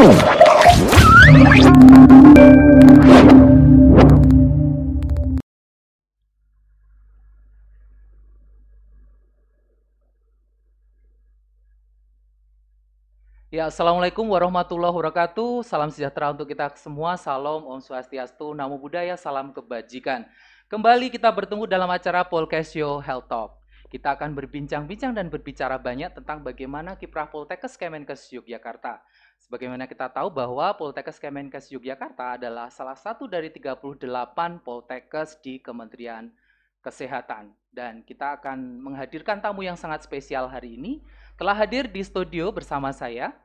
Ya, Assalamualaikum warahmatullahi wabarakatuh. Salam sejahtera untuk kita semua. Salam, Om Swastiastu, Namo Buddhaya, salam kebajikan. Kembali kita bertemu dalam acara Polkesio Health Talk. Kita akan berbincang-bincang dan berbicara banyak tentang bagaimana kiprah Poltekkes Kemenkes Yogyakarta. Sebagaimana kita tahu bahwa Poltekkes Kemenkes Yogyakarta adalah salah satu dari 38 Poltekkes di Kementerian Kesehatan. Dan kita akan menghadirkan tamu yang sangat spesial hari ini. Telah hadir di studio bersama saya,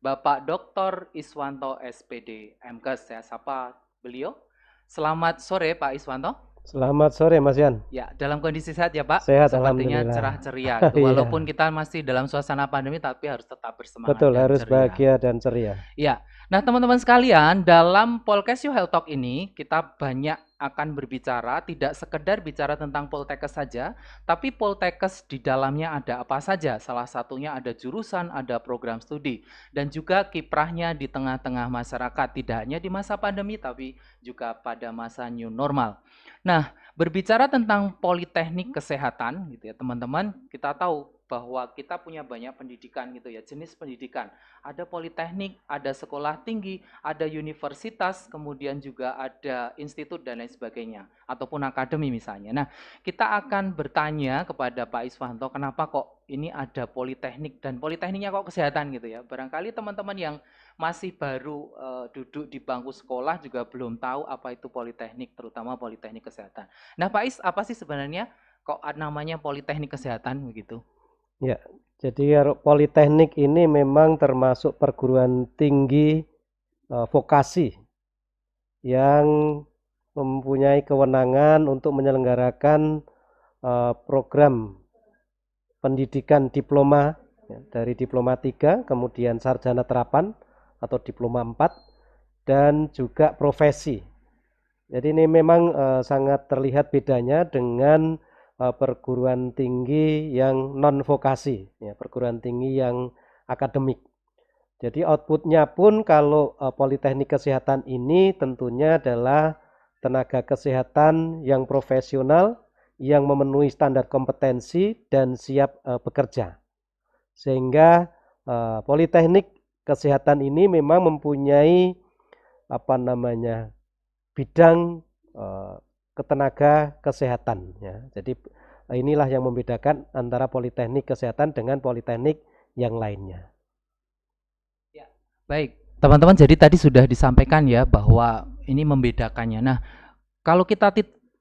Bapak Dr. Iswanto SPD MKes. Saya sapa beliau. Selamat sore Pak Iswanto. Selamat sore Mas Yan. Ya, dalam kondisi sehat ya Pak? Sehat, sepertinya alhamdulillah. Cerah ceria. Walaupun kita masih dalam suasana pandemi, tapi harus tetap bersemangat. Betul, dan harus ceria. bahagia dan ceria. Ya, nah teman-teman sekalian, dalam Polkesio Health Talk ini kita banyak akan berbicara, tidak sekedar bicara tentang Poltekkes saja, tapi Poltekkes di dalamnya ada apa saja. Salah satunya ada jurusan, ada program studi, dan juga kiprahnya di tengah-tengah masyarakat, tidak hanya di masa pandemi, tapi juga pada masa new normal. Nah, berbicara tentang politeknik kesehatan, gitu ya teman-teman, kita tahu bahwa kita punya banyak pendidikan gitu ya, jenis pendidikan. Ada politeknik, ada sekolah tinggi, ada universitas, kemudian juga ada institut dan lain sebagainya, ataupun akademi misalnya. Nah, kita akan bertanya kepada Pak Iswanto, kenapa kok ini ada politeknik dan politekniknya kok kesehatan gitu ya. Barangkali teman-teman yang masih baru duduk di bangku sekolah juga belum tahu apa itu politeknik, terutama politeknik kesehatan. Nah, Pak Is, apa sih sebenarnya kok namanya politeknik kesehatan begitu? Ya, jadi politeknik ini memang termasuk perguruan tinggi vokasi yang mempunyai kewenangan untuk menyelenggarakan program pendidikan diploma ya, dari diploma 3, kemudian sarjana terapan atau diploma 4, dan juga profesi. Jadi ini memang sangat terlihat bedanya dengan perguruan tinggi yang non vokasi, ya, perguruan tinggi yang akademik. Jadi outputnya pun kalau politeknik kesehatan ini tentunya adalah tenaga kesehatan yang profesional, yang memenuhi standar kompetensi dan siap bekerja. Sehingga politeknik kesehatan ini memang mempunyai bidang ketenaga kesehatan ya. Jadi inilah yang membedakan antara politeknik kesehatan dengan politeknik yang lainnya. Ya, baik, teman-teman, jadi tadi sudah disampaikan ya bahwa ini membedakannya. Nah, kalau kita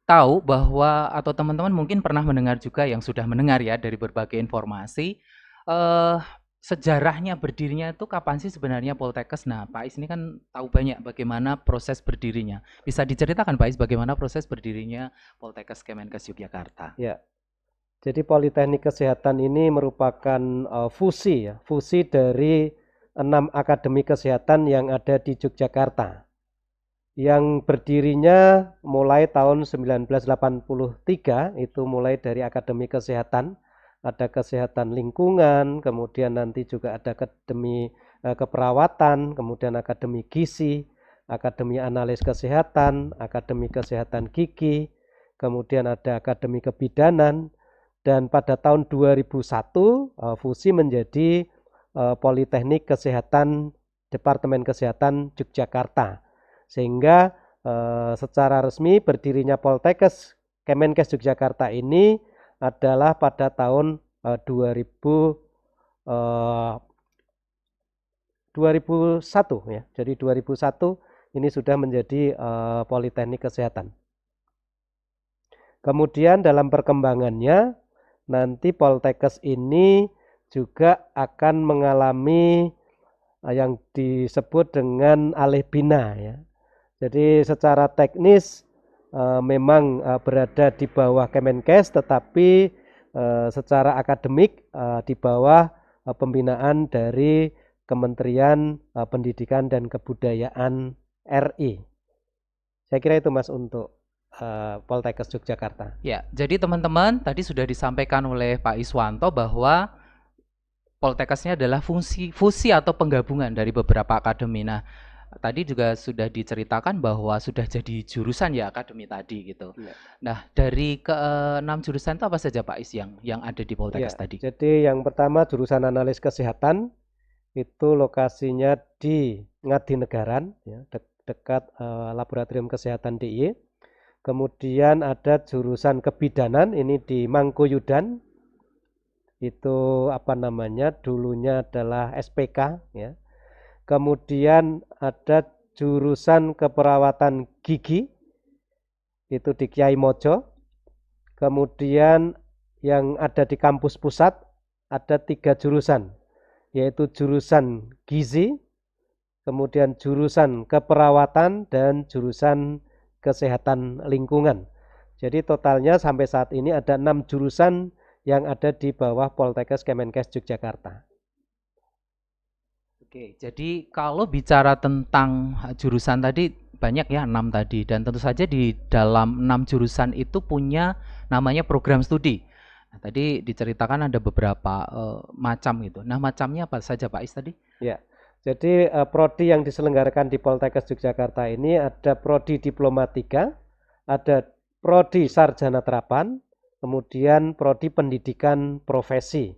tahu bahwa atau teman-teman mungkin pernah mendengar juga yang sudah mendengar ya dari berbagai informasi, sejarahnya berdirinya itu kapan sih sebenarnya Poltekkes? Nah, Pak Is ini kan tahu banyak bagaimana proses berdirinya. Bisa diceritakan Pak Is bagaimana proses berdirinya Poltekkes Kemenkes Yogyakarta? Ya, jadi politeknik kesehatan ini merupakan fusi dari 6 akademi kesehatan yang ada di Yogyakarta. Yang berdirinya mulai tahun 1983, itu mulai dari akademi kesehatan. Ada kesehatan lingkungan, kemudian nanti juga ada akademi keperawatan, kemudian akademi gizi, akademi analis kesehatan, akademi kesehatan gigi, kemudian ada akademi kebidanan, dan pada tahun 2001 fusi menjadi Politeknik Kesehatan Departemen Kesehatan Yogyakarta. Sehingga secara resmi berdirinya Poltekkes Kemenkes Yogyakarta ini adalah pada tahun 2001 ya. Jadi 2001 ini sudah menjadi Politeknik Kesehatan. Kemudian dalam perkembangannya nanti Poltekkes ini juga akan mengalami yang disebut dengan alih bina ya. Jadi secara teknis memang berada di bawah Kemenkes, tetapi secara akademik di bawah pembinaan dari Kementerian Pendidikan dan Kebudayaan RI. Saya kira itu Mas untuk Poltekkes Yogyakarta. Ya, jadi teman-teman tadi sudah disampaikan oleh Pak Iswanto bahwa Poltekkesnya adalah fusi atau penggabungan dari beberapa akademi. Nah, tadi juga sudah diceritakan bahwa sudah jadi jurusan ya akademi tadi gitu. Iya. Nah, dari ke-6 jurusan itu apa saja Pak Is yang ada di Poltekkes Ya, tadi? jadi yang pertama jurusan analis kesehatan itu lokasinya di Ngadinegara, ya, dekat Laboratorium Kesehatan DIY. Kemudian ada jurusan kebidanan ini di Mangkuyudan, itu apa namanya dulunya adalah SPK, ya. Kemudian ada jurusan keperawatan gigi itu di Kiai Mojo. Kemudian yang ada di kampus pusat ada 3 jurusan, yaitu jurusan gizi, kemudian jurusan keperawatan, dan jurusan kesehatan lingkungan. Jadi totalnya sampai saat ini ada 6 jurusan yang ada di bawah Poltekkes Kemenkes Yogyakarta. Oke, jadi kalau bicara tentang jurusan tadi banyak ya 6 tadi dan tentu saja di dalam 6 jurusan itu punya namanya program studi. Nah, tadi diceritakan ada beberapa macam gitu. Nah, macamnya apa saja Pak Is tadi? Ya, jadi prodi yang diselenggarakan di Poltekkes Yogyakarta ini ada prodi Diplomatika, ada prodi Sarjana Terapan, kemudian prodi Pendidikan Profesi.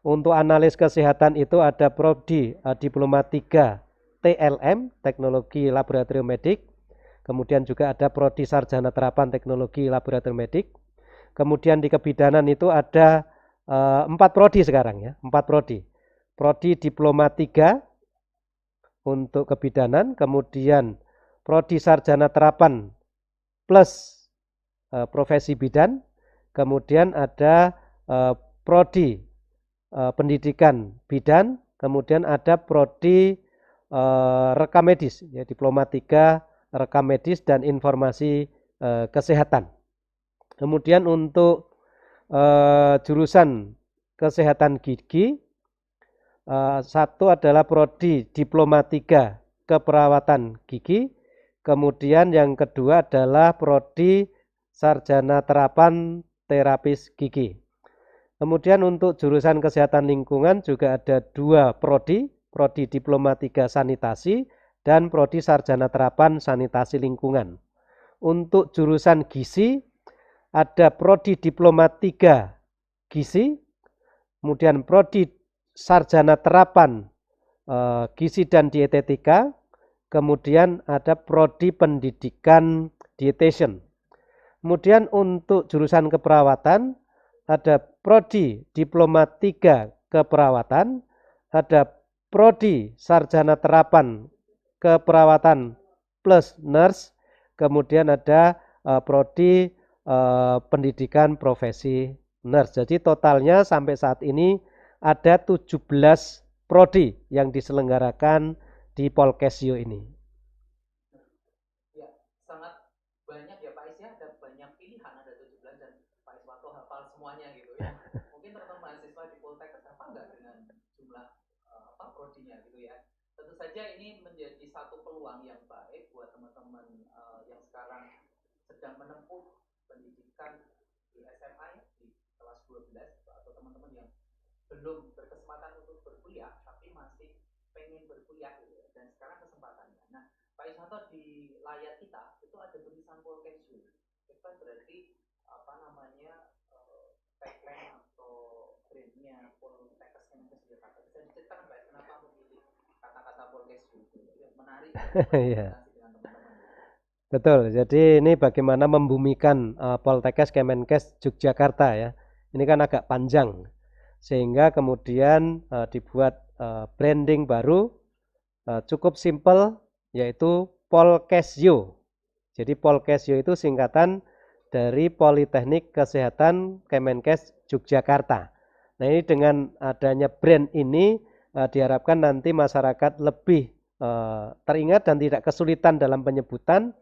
Untuk analis kesehatan itu ada prodi Diplomatika TLM, Teknologi Laboratorium Medik, kemudian juga ada prodi Sarjana Terapan Teknologi Laboratorium Medik. Kemudian di kebidanan itu ada 4 prodi sekarang ya, 4 prodi. Prodi Diplomatika untuk kebidanan, kemudian prodi Sarjana Terapan plus profesi bidan, kemudian ada prodi pendidikan bidan, kemudian ada prodi rekam medis, ya, Diplomatika rekam medis dan informasi kesehatan. Kemudian untuk jurusan kesehatan gigi, satu adalah prodi Diplomatika keperawatan gigi, kemudian yang kedua adalah prodi Sarjana Terapan terapis gigi. Kemudian untuk jurusan kesehatan lingkungan juga ada 2 prodi, prodi Diplomatika sanitasi dan prodi Sarjana Terapan sanitasi lingkungan. Untuk jurusan gizi ada prodi Diplomatika gizi, kemudian prodi Sarjana Terapan gizi dan dietetika, kemudian ada prodi pendidikan dietitian. Kemudian untuk jurusan keperawatan ada prodi Diplomatika keperawatan, ada prodi Sarjana Terapan keperawatan plus nurse, kemudian ada prodi pendidikan profesi nurse. Jadi totalnya sampai saat ini ada 17 prodi yang diselenggarakan di Polkesyo ini. Ya, sangat banyak ya Pak Is ya, ada banyak pilihan, ada 17 dan Pak Iswanto hafal semuanya gitu ya. Mungkin teman-teman mahasiswa di Poltekkes hafal nggak dengan jumlah prodinya gitu ya. Tentu saja ini menjadi satu peluang yang baik buat teman-teman yang sekarang sedang menempuh pendidikan di SMA ya, di kelas 12 atau teman-teman yang belum berkesempatan untuk berkuliah tapi masih pengen berkuliah gitu ya. Dan sekarang kesempatannya. Nah, Pak Iswanto di layar kita itu ada tulisan Polkesyo. Itu kan berarti apa namanya tagline atau brandnya Poltekkes Kemenkes Yogyakarta. Bisa diceritakan Pak kenapa memilih kata-kata Polkesyo itu menarik Iya. dengan teman-teman. Betul, jadi ini bagaimana membumikan Poltekkes Kemenkes Yogyakarta ya. Ini kan agak panjang, sehingga kemudian dibuat branding baru cukup simple, yaitu Polkesyo. Jadi Polkesyo itu singkatan dari Politeknik Kesehatan Kemenkes Yogyakarta. Nah ini dengan adanya brand ini diharapkan nanti masyarakat lebih teringat dan tidak kesulitan dalam penyebutan,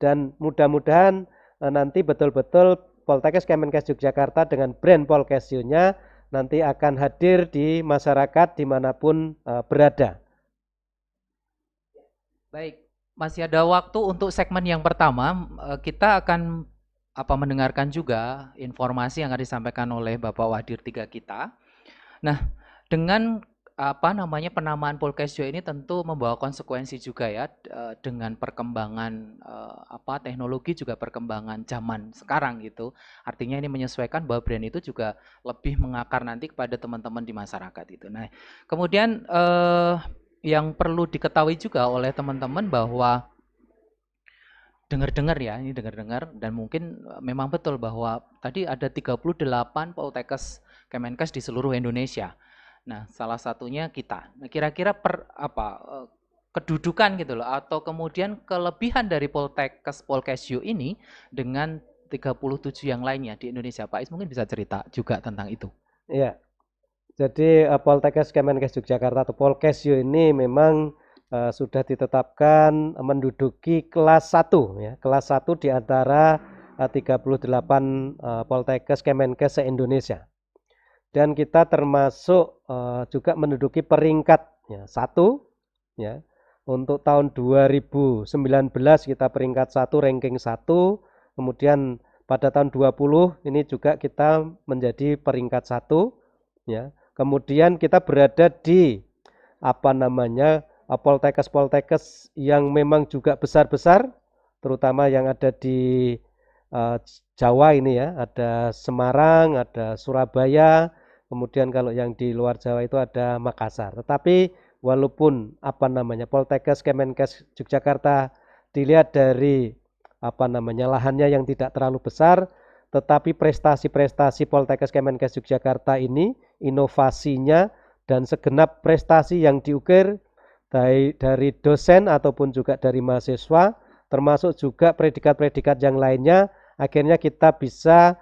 dan mudah-mudahan nanti betul-betul Poltekkes Kemenkes Yogyakarta dengan brand Polkesyo-nya nanti akan hadir di masyarakat dimanapun berada. Baik, masih ada waktu untuk segmen yang pertama. Kita akan mendengarkan juga informasi yang akan disampaikan oleh Bapak Wadir 3 kita. Nah, Dengan penamaan Polkesjo ini tentu membawa konsekuensi juga ya, dengan perkembangan teknologi juga perkembangan zaman sekarang gitu. Artinya ini menyesuaikan bahwa brand itu juga lebih mengakar nanti kepada teman-teman di masyarakat itu. Nah, kemudian yang perlu diketahui juga oleh teman-teman bahwa dengar-dengar ya, ini dengar-dengar dan mungkin memang betul bahwa tadi ada 38 Poltekkes Kemenkes di seluruh Indonesia. Nah, salah satunya kita. Nah, kira-kira kedudukan gitu loh atau kemudian kelebihan dari Poltekkes Polkesjo ini dengan 37 yang lainnya di Indonesia. Pak Is mungkin bisa cerita juga tentang itu. Iya, jadi Poltekkes Kemenkes Yogyakarta atau Polkesjo ini memang sudah ditetapkan menduduki kelas 1 ya, kelas 1 di antara 38 Poltekkes Kemenkes se-Indonesia. Dan kita termasuk juga menduduki peringkat ya, 1 ya. Untuk tahun 2019 kita peringkat 1, ranking 1. Kemudian pada tahun 20 ini juga kita menjadi peringkat 1 ya. Kemudian kita berada di Poltekkes-Poltekkes yang memang juga besar-besar, terutama yang ada di Jawa ini ya, ada Semarang, ada Surabaya, kemudian kalau yang di luar Jawa itu ada Makassar. Tetapi walaupun Poltekkes Kemenkes Yogyakarta dilihat dari lahannya yang tidak terlalu besar, tetapi prestasi-prestasi Poltekkes Kemenkes Yogyakarta ini, inovasinya dan segenap prestasi yang diukir dari dosen ataupun juga dari mahasiswa, termasuk juga predikat-predikat yang lainnya, akhirnya kita bisa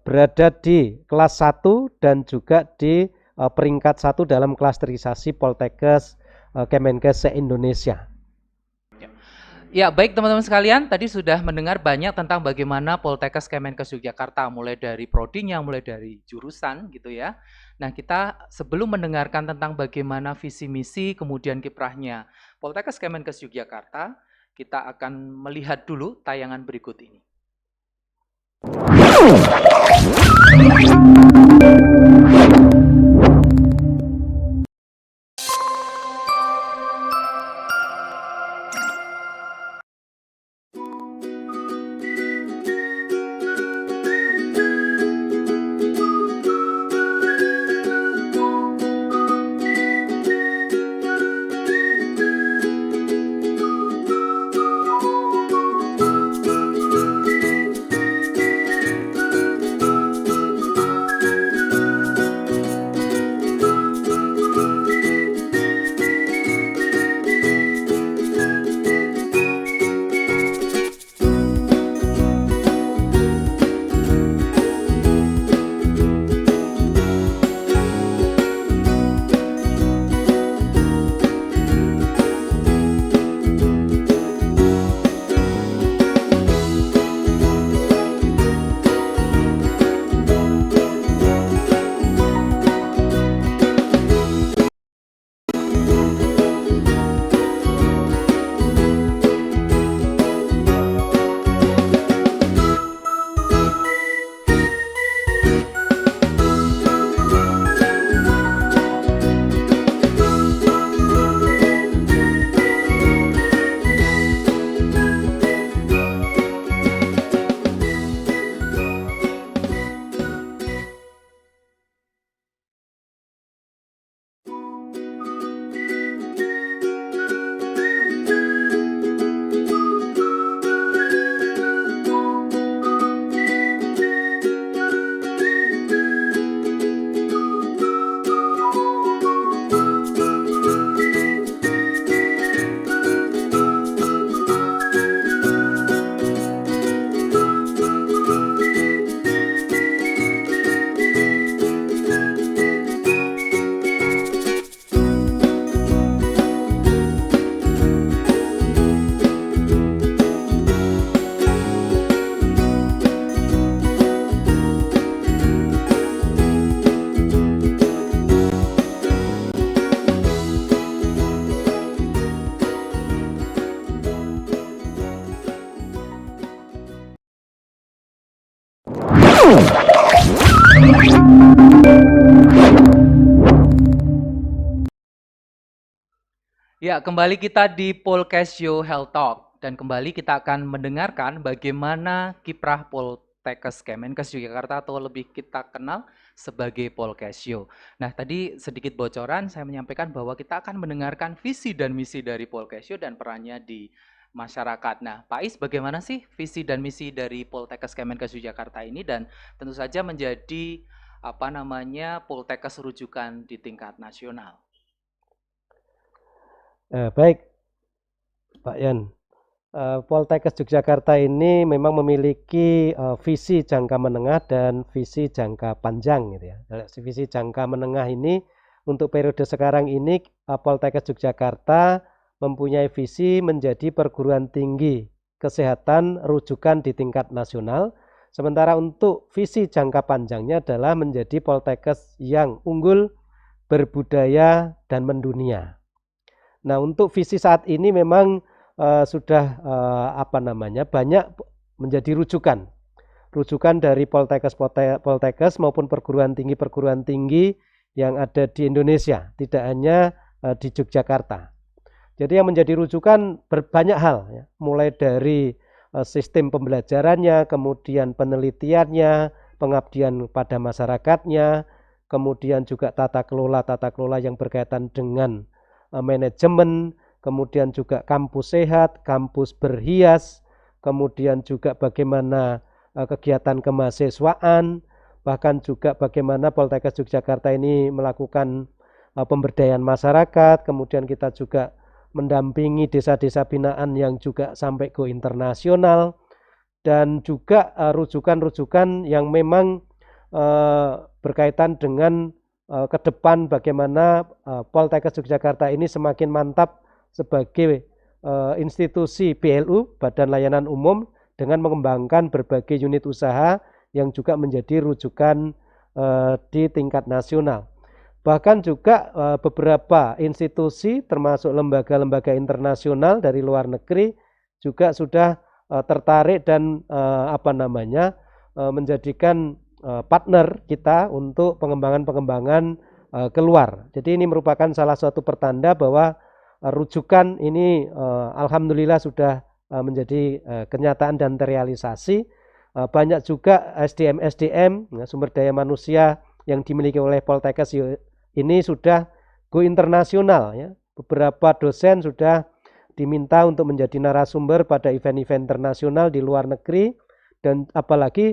berada di kelas 1 dan juga di peringkat 1 dalam klasterisasi Poltekkes Kemenkes se-Indonesia. Ya, baik teman-teman sekalian, tadi sudah mendengar banyak tentang bagaimana Poltekkes Kemenkes Yogyakarta, mulai dari prodinya, mulai dari jurusan gitu ya. Nah, kita sebelum mendengarkan tentang bagaimana visi misi, kemudian kiprahnya Poltekkes Kemenkes Yogyakarta, kita akan melihat dulu tayangan berikut ini. Ya, kembali kita di Polkesio Health Talk dan kembali kita akan mendengarkan bagaimana kiprah Poltekkes Kemenkes Yogyakarta atau lebih kita kenal sebagai Polkesio. Nah, tadi sedikit bocoran saya menyampaikan bahwa kita akan mendengarkan visi dan misi dari Polkesio dan perannya di masyarakat. Nah, Pak Is, bagaimana sih visi dan misi dari Poltekkes Kemenkes Yogyakarta ini dan tentu saja menjadi Poltekkes rujukan di tingkat nasional. Baik, Pak Yan. Poltekkes Yogyakarta ini memang memiliki visi jangka menengah dan visi jangka panjang gitu ya. Visi jangka menengah ini untuk periode sekarang ini Poltekkes Yogyakarta mempunyai visi menjadi perguruan tinggi kesehatan rujukan di tingkat nasional. Sementara untuk visi jangka panjangnya adalah menjadi Poltekkes yang unggul, berbudaya dan mendunia. Nah, untuk visi saat ini memang sudah banyak menjadi rujukan dari Poltekkes maupun perguruan tinggi yang ada di Indonesia, tidak hanya di Yogyakarta. Jadi yang menjadi rujukan berbanyak hal, ya, mulai dari sistem pembelajarannya, kemudian penelitiannya, pengabdian pada masyarakatnya, kemudian juga tata kelola yang berkaitan dengan manajemen, kemudian juga kampus sehat, kampus berhias, kemudian juga bagaimana kegiatan kemahasiswaan, bahkan juga bagaimana Poltekkes Yogyakarta ini melakukan pemberdayaan masyarakat, kemudian kita juga mendampingi desa-desa binaan yang juga sampai go internasional, dan juga rujukan-rujukan yang memang berkaitan dengan ke depan bagaimana Poltekkes Yogyakarta ini semakin mantap sebagai institusi BLU, Badan Layanan Umum, dengan mengembangkan berbagai unit usaha yang juga menjadi rujukan di tingkat nasional. Bahkan juga beberapa institusi termasuk lembaga-lembaga internasional dari luar negeri juga sudah tertarik dan menjadikan partner kita untuk pengembangan keluar. Jadi ini merupakan salah satu pertanda bahwa rujukan ini alhamdulillah sudah menjadi kenyataan dan terrealisasi. Banyak juga SDM sumber daya manusia yang dimiliki oleh Poltekkes ini sudah go internasional, ya. Beberapa dosen sudah diminta untuk menjadi narasumber pada event-event internasional di luar negeri, dan apalagi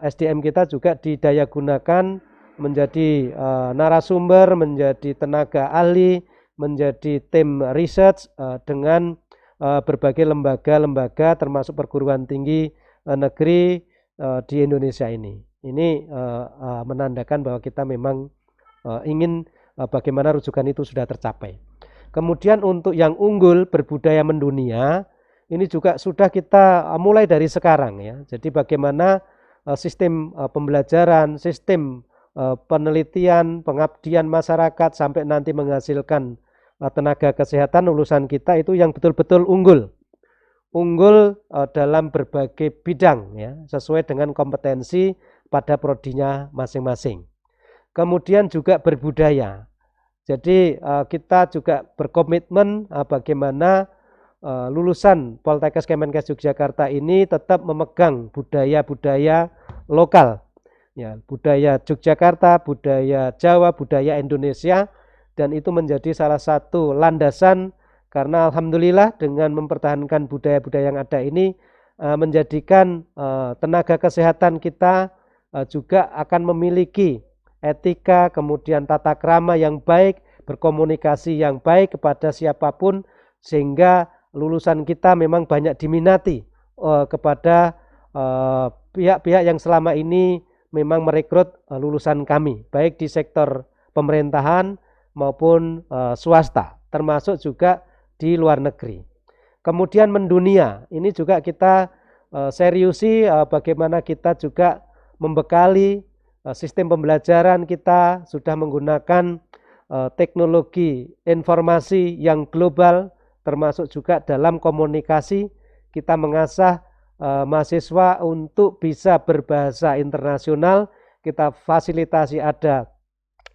SDM kita juga didaya gunakan menjadi narasumber, menjadi tenaga ahli, menjadi tim research dengan berbagai lembaga-lembaga termasuk perguruan tinggi negeri di Indonesia ini. Ini menandakan bahwa kita memang ingin bagaimana rujukan itu sudah tercapai. Kemudian untuk yang unggul berbudaya mendunia, ini juga sudah kita mulai dari sekarang, ya. Jadi bagaimana sistem pembelajaran, sistem penelitian, pengabdian masyarakat sampai nanti menghasilkan tenaga kesehatan lulusan kita itu yang betul-betul unggul dalam berbagai bidang, ya, sesuai dengan kompetensi pada prodinya masing-masing. Kemudian juga berbudaya. Jadi kita juga berkomitmen bagaimana lulusan Poltekkes Kemenkes Yogyakarta ini tetap memegang budaya-budaya lokal, ya, budaya Yogyakarta, budaya Jawa, budaya Indonesia, dan itu menjadi salah satu landasan karena alhamdulillah dengan mempertahankan budaya-budaya yang ada ini menjadikan tenaga kesehatan kita juga akan memiliki etika, kemudian tata krama yang baik, berkomunikasi yang baik kepada siapapun, sehingga lulusan kita memang banyak diminati kepada pihak-pihak yang selama ini memang merekrut lulusan kami, baik di sektor pemerintahan maupun swasta, termasuk juga di luar negeri. Kemudian mendunia, ini juga kita seriusi bagaimana kita juga membekali sistem pembelajaran kita sudah menggunakan teknologi informasi yang global, termasuk juga dalam komunikasi kita mengasah mahasiswa untuk bisa berbahasa internasional. Kita fasilitasi ada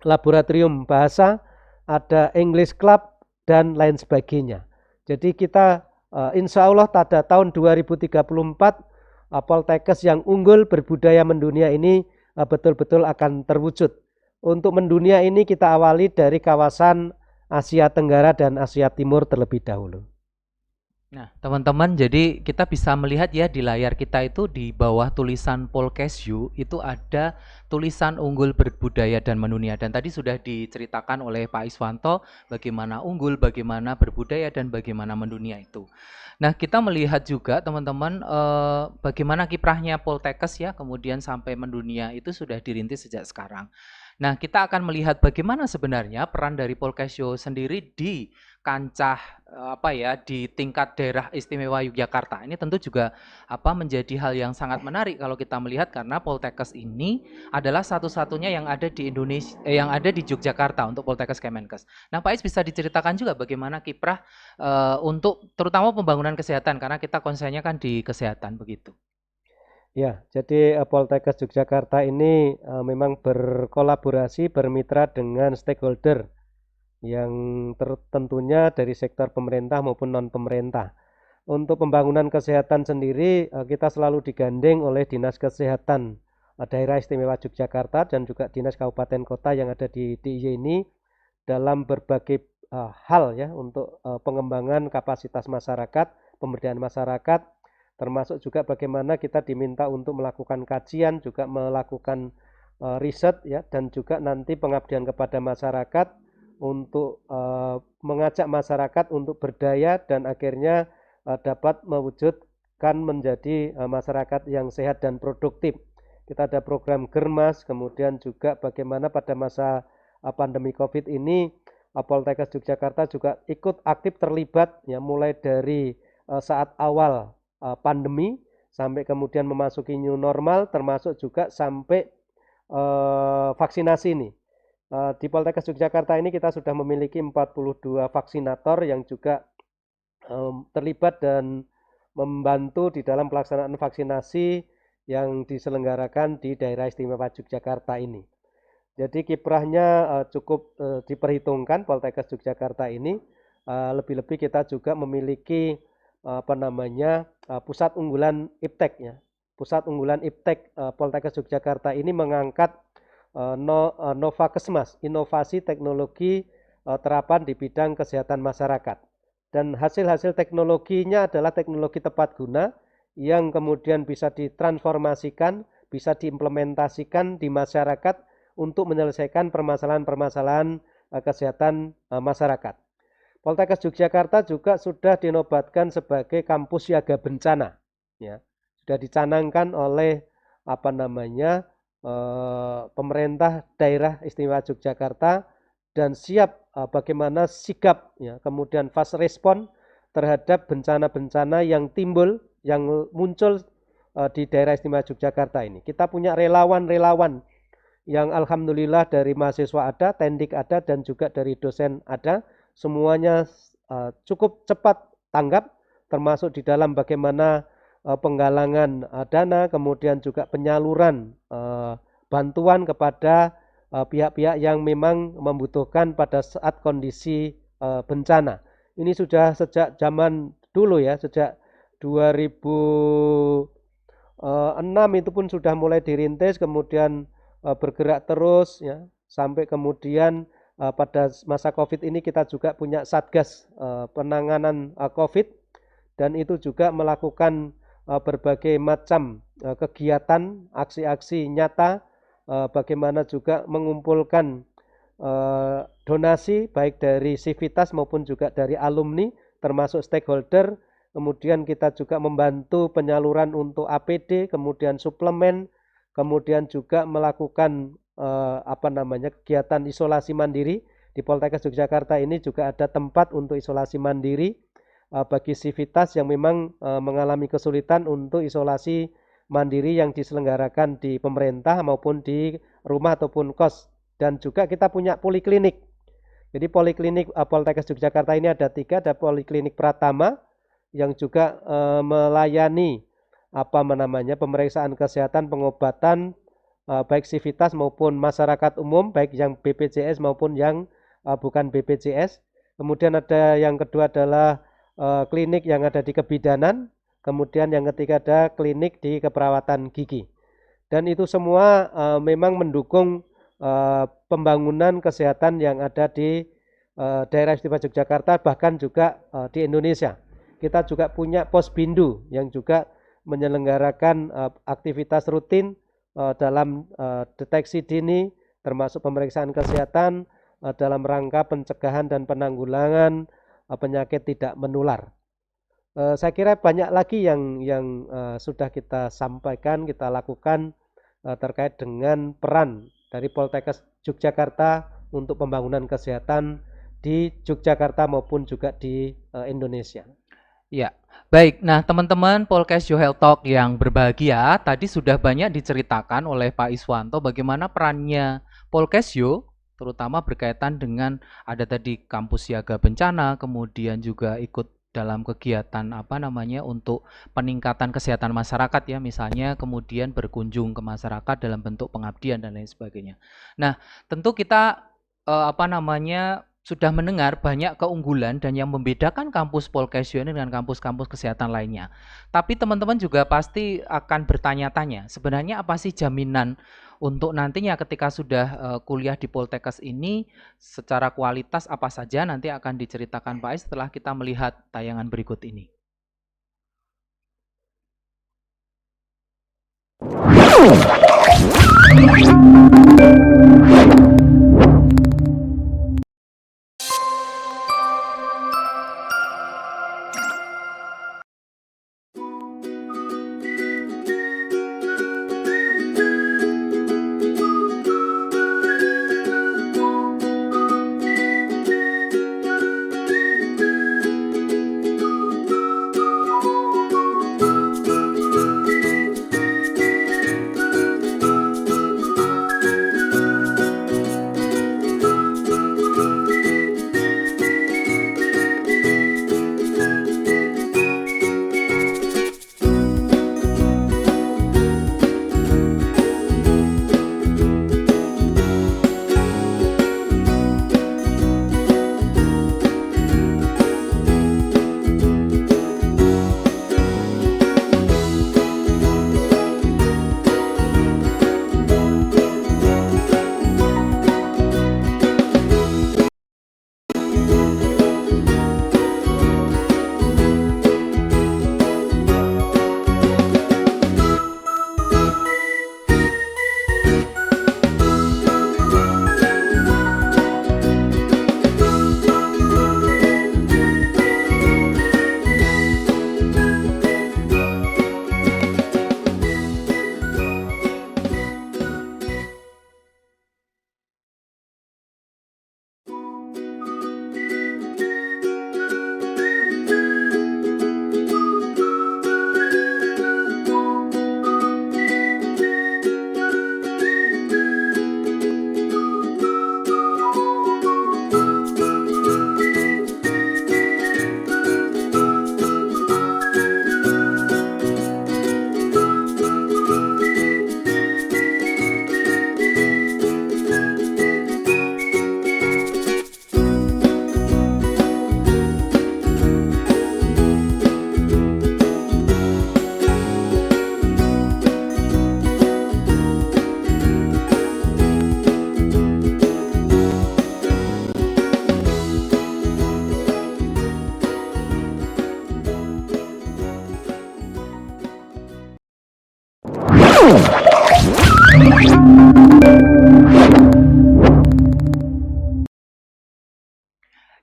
laboratorium bahasa, ada English Club, dan lain sebagainya. Jadi kita insya Allah pada tahun 2034 Poltekkes yang unggul berbudaya mendunia ini betul-betul akan terwujud. Untuk mendunia ini kita awali dari kawasan Asia Tenggara dan Asia Timur terlebih dahulu. Nah, teman-teman, jadi kita bisa melihat ya di layar kita itu di bawah tulisan Polkesyu itu ada tulisan unggul berbudaya dan mendunia. Dan tadi sudah diceritakan oleh Pak Iswanto bagaimana unggul, bagaimana berbudaya, dan bagaimana mendunia itu. Nah, kita melihat juga teman-teman bagaimana kiprahnya Poltekkes ya, kemudian sampai mendunia itu sudah dirintis sejak sekarang. Nah, kita akan melihat bagaimana sebenarnya peran dari Polkesyu sendiri di kancah di tingkat daerah istimewa Yogyakarta. Ini tentu juga menjadi hal yang sangat menarik kalau kita melihat karena Poltekkes ini adalah satu-satunya yang ada di Indonesia, yang ada di Yogyakarta untuk Poltekkes Kemenkes. Nah, Pak Is bisa diceritakan juga bagaimana kiprah untuk terutama pembangunan kesehatan karena kita konsennya kan di kesehatan begitu. Ya, jadi Poltekkes Yogyakarta ini memang berkolaborasi, bermitra dengan stakeholder yang tentunya dari sektor pemerintah maupun non-pemerintah. Untuk pembangunan kesehatan sendiri kita selalu digandeng oleh Dinas Kesehatan Daerah Istimewa Yogyakarta dan juga Dinas Kabupaten Kota yang ada di DIY ini dalam berbagai hal ya untuk pengembangan kapasitas masyarakat, pemberdayaan masyarakat, termasuk juga bagaimana kita diminta untuk melakukan kajian, juga melakukan riset ya, dan juga nanti pengabdian kepada masyarakat untuk mengajak masyarakat untuk berdaya dan akhirnya dapat mewujudkan menjadi masyarakat yang sehat dan produktif. Kita ada program Germas, kemudian juga bagaimana pada masa pandemi COVID ini Poltekkes Yogyakarta juga ikut aktif terlibat ya, mulai dari saat awal pandemi sampai kemudian memasuki new normal, termasuk juga sampai vaksinasi ini. Di Poltekkes Yogyakarta ini kita sudah memiliki 42 vaksinator yang juga terlibat dan membantu di dalam pelaksanaan vaksinasi yang diselenggarakan di daerah istimewa Yogyakarta ini. Jadi kiprahnya cukup diperhitungkan Poltekkes Yogyakarta ini. Lebih-lebih kita juga memiliki pusat unggulan IPTEK ya. Pusat unggulan IPTEK Poltekkes Yogyakarta ini mengangkat Novakesmas, inovasi teknologi terapan di bidang kesehatan masyarakat. Dan hasil-hasil teknologinya adalah teknologi tepat guna yang kemudian bisa ditransformasikan, bisa diimplementasikan di masyarakat untuk menyelesaikan permasalahan-permasalahan kesehatan masyarakat. Poltekkes Yogyakarta juga sudah dinobatkan sebagai kampus siaga bencana, ya. Sudah dicanangkan oleh pemerintah daerah istimewa Yogyakarta dan siap bagaimana sigap ya, kemudian fast respon terhadap bencana-bencana yang timbul, yang muncul di daerah istimewa Yogyakarta ini. Kita punya relawan-relawan yang alhamdulillah dari mahasiswa ada, tendik ada, dan juga dari dosen ada. Semuanya cukup cepat tanggap, termasuk di dalam bagaimana penggalangan dana, kemudian juga penyaluran bantuan kepada pihak-pihak yang memang membutuhkan pada saat kondisi bencana. Ini sudah sejak zaman dulu ya, sejak 2006 itu pun sudah mulai dirintis, kemudian bergerak terus ya, sampai kemudian pada masa COVID ini kita juga punya Satgas penanganan COVID dan itu juga melakukan berbagai macam kegiatan, aksi-aksi nyata, bagaimana juga mengumpulkan donasi baik dari Civitas maupun juga dari alumni termasuk stakeholder. Kemudian kita juga membantu penyaluran untuk APD, kemudian suplemen, kemudian juga melakukan kegiatan isolasi mandiri. Di Poltekkes Yogyakarta ini juga ada tempat untuk isolasi mandiri bagi Civitas yang memang mengalami kesulitan untuk isolasi mandiri yang diselenggarakan di pemerintah maupun di rumah ataupun kos. Dan juga kita punya poliklinik. Jadi poliklinik Poltekkes Yogyakarta ini ada 3, ada poliklinik Pratama yang juga melayani pemeriksaan kesehatan, pengobatan baik Civitas maupun masyarakat umum, baik yang BPJS maupun yang bukan BPJS. Kemudian ada yang kedua adalah klinik yang ada di kebidanan. Kemudian yang ketiga ada klinik di keperawatan gigi. Dan itu semua memang mendukung pembangunan kesehatan yang ada di daerah istimewa Yogyakarta, bahkan juga di Indonesia. Kita juga punya Posbindu yang juga menyelenggarakan aktivitas rutin dalam deteksi dini, termasuk pemeriksaan kesehatan dalam rangka pencegahan dan penanggulangan penyakit tidak menular. Saya kira banyak lagi yang sudah kita sampaikan, kita lakukan terkait dengan peran dari Poltekkes Yogyakarta untuk pembangunan kesehatan di Yogyakarta maupun juga di Indonesia. Ya, baik. Nah, teman-teman Polkes Yo Health Talk yang berbahagia, tadi sudah banyak diceritakan oleh Pak Iswanto bagaimana perannya Polkes Yo, terutama berkaitan dengan ada tadi kampus siaga bencana, kemudian juga ikut dalam kegiatan untuk peningkatan kesehatan masyarakat ya, misalnya kemudian berkunjung ke masyarakat dalam bentuk pengabdian dan lain sebagainya. Nah, tentu kita sudah mendengar banyak keunggulan dan yang membedakan kampus Polkes Yo ini dengan kampus-kampus kesehatan lainnya. Tapi teman-teman juga pasti akan bertanya-tanya, sebenarnya apa sih jaminan untuk nantinya ketika sudah kuliah di Poltekkes ini secara kualitas apa saja nanti akan diceritakan Pak Ais setelah kita melihat tayangan berikut ini.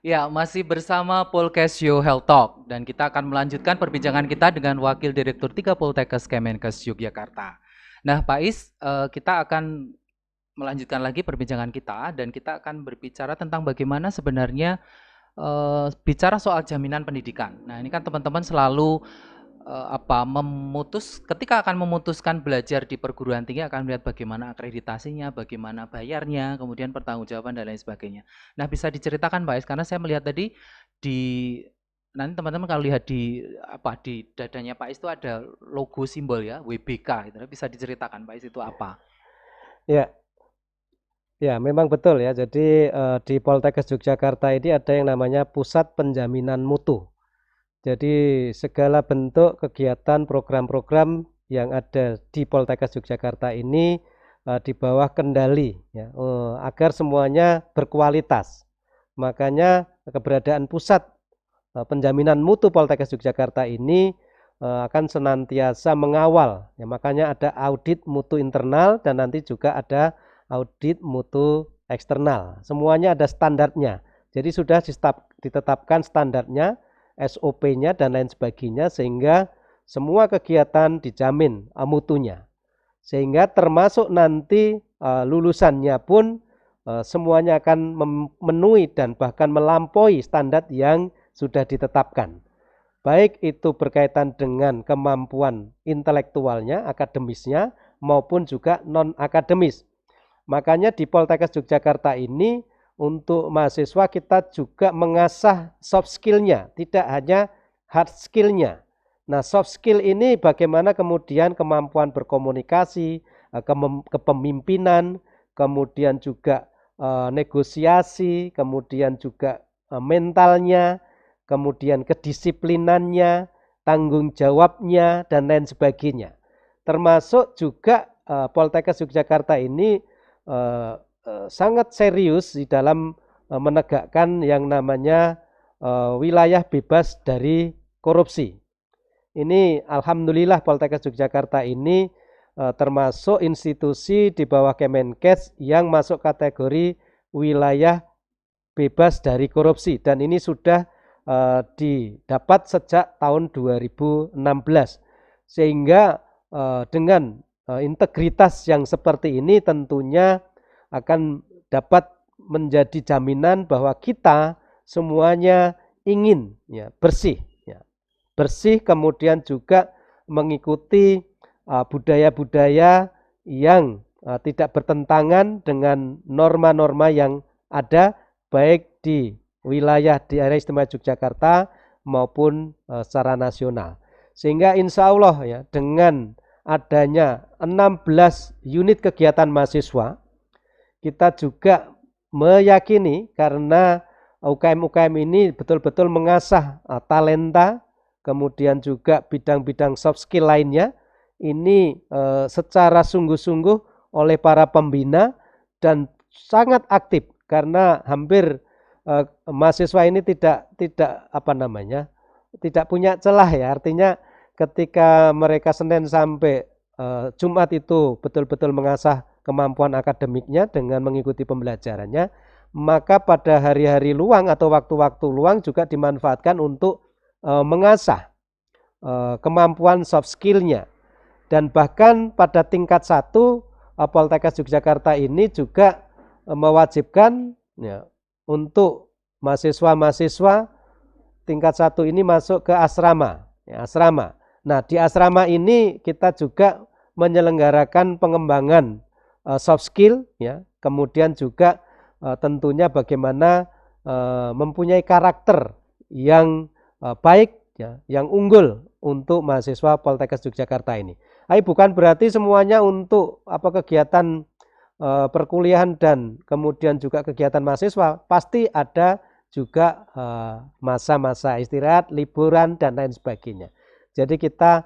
Ya, masih bersama Polkes Yo Health Talk dan kita akan melanjutkan perbincangan kita dengan Wakil Direktur 3 Poltekkes Kemenkes Yogyakarta. Nah, Pak Is, kita akan melanjutkan lagi perbincangan kita dan kita akan berbicara tentang bagaimana sebenarnya bicara soal jaminan pendidikan. Nah, ini kan teman-teman selalu ketika akan memutuskan belajar di perguruan tinggi akan melihat bagaimana akreditasinya, bagaimana bayarnya, kemudian pertanggungjawaban dan lain sebagainya. Nah, bisa diceritakan Pak Is, karena saya melihat tadi nanti teman-teman kalau lihat di dadanya Pak Is itu ada logo simbol ya, WBK gitu. Bisa diceritakan Pak Is itu apa? Ya. Ya, memang betul ya. Jadi di Poltekkes Yogyakarta ini ada yang namanya Pusat Penjaminan Mutu. Jadi segala bentuk kegiatan program-program yang ada di Poltekkes Yogyakarta ini di bawah kendali ya, agar semuanya berkualitas. Makanya keberadaan Pusat Penjaminan Mutu Poltekkes Yogyakarta ini akan senantiasa mengawal ya, makanya ada audit mutu internal dan nanti juga ada audit mutu eksternal. Semuanya ada standarnya. Jadi sudah ditetapkan standarnya, SOP-nya dan lain sebagainya sehingga semua kegiatan dijamin mutunya. Sehingga termasuk nanti lulusannya pun semuanya akan memenuhi dan bahkan melampaui standar yang sudah ditetapkan. Baik itu berkaitan dengan kemampuan intelektualnya, akademisnya, maupun juga non-akademis. Makanya di Poltekkes Yogyakarta ini untuk mahasiswa kita juga mengasah soft skill-nya, tidak hanya hard skill-nya. Nah, soft skill ini bagaimana kemudian kemampuan berkomunikasi, kepemimpinan, kemudian juga negosiasi, kemudian juga mentalnya, kemudian kedisiplinannya, tanggung jawabnya, dan lain sebagainya. Termasuk juga Poltekkes Yogyakarta ini sangat serius di dalam menegakkan yang namanya wilayah bebas dari korupsi. Ini alhamdulillah Poltekkes Yogyakarta ini termasuk institusi di bawah Kemenkes yang masuk kategori wilayah bebas dari korupsi dan ini sudah didapat sejak tahun 2016 sehingga dengan integritas yang seperti ini tentunya akan dapat menjadi jaminan bahwa kita semuanya ingin ya, bersih kemudian juga mengikuti budaya-budaya yang tidak bertentangan dengan norma-norma yang ada baik di wilayah di daerah istimewa Yogyakarta maupun secara nasional. Sehingga insya Allah ya dengan adanya 16 unit kegiatan mahasiswa, kita juga meyakini karena UKM-UKM ini betul-betul mengasah talenta, kemudian juga bidang-bidang soft skill lainnya, ini secara sungguh-sungguh oleh para pembina dan sangat aktif karena hampir mahasiswa ini tidak tidak punya celah ya, artinya ketika mereka Senin sampai Jumat itu betul-betul mengasah kemampuan akademiknya dengan mengikuti pembelajarannya, maka pada hari-hari luang atau waktu-waktu luang juga dimanfaatkan untuk mengasah kemampuan soft skill-nya. Dan bahkan pada tingkat 1 Poltekkes Yogyakarta ini juga mewajibkan ya, untuk mahasiswa-mahasiswa tingkat 1 ini masuk ke asrama, ya, asrama. Nah, di asrama ini kita juga menyelenggarakan pengembangan soft skill, ya, kemudian juga tentunya bagaimana mempunyai karakter yang baik, ya, yang unggul untuk mahasiswa Poltekkes Yogyakarta ini. Bukan berarti semuanya untuk kegiatan perkuliahan dan kemudian juga kegiatan mahasiswa, pasti ada juga masa-masa istirahat, liburan dan lain sebagainya. Jadi kita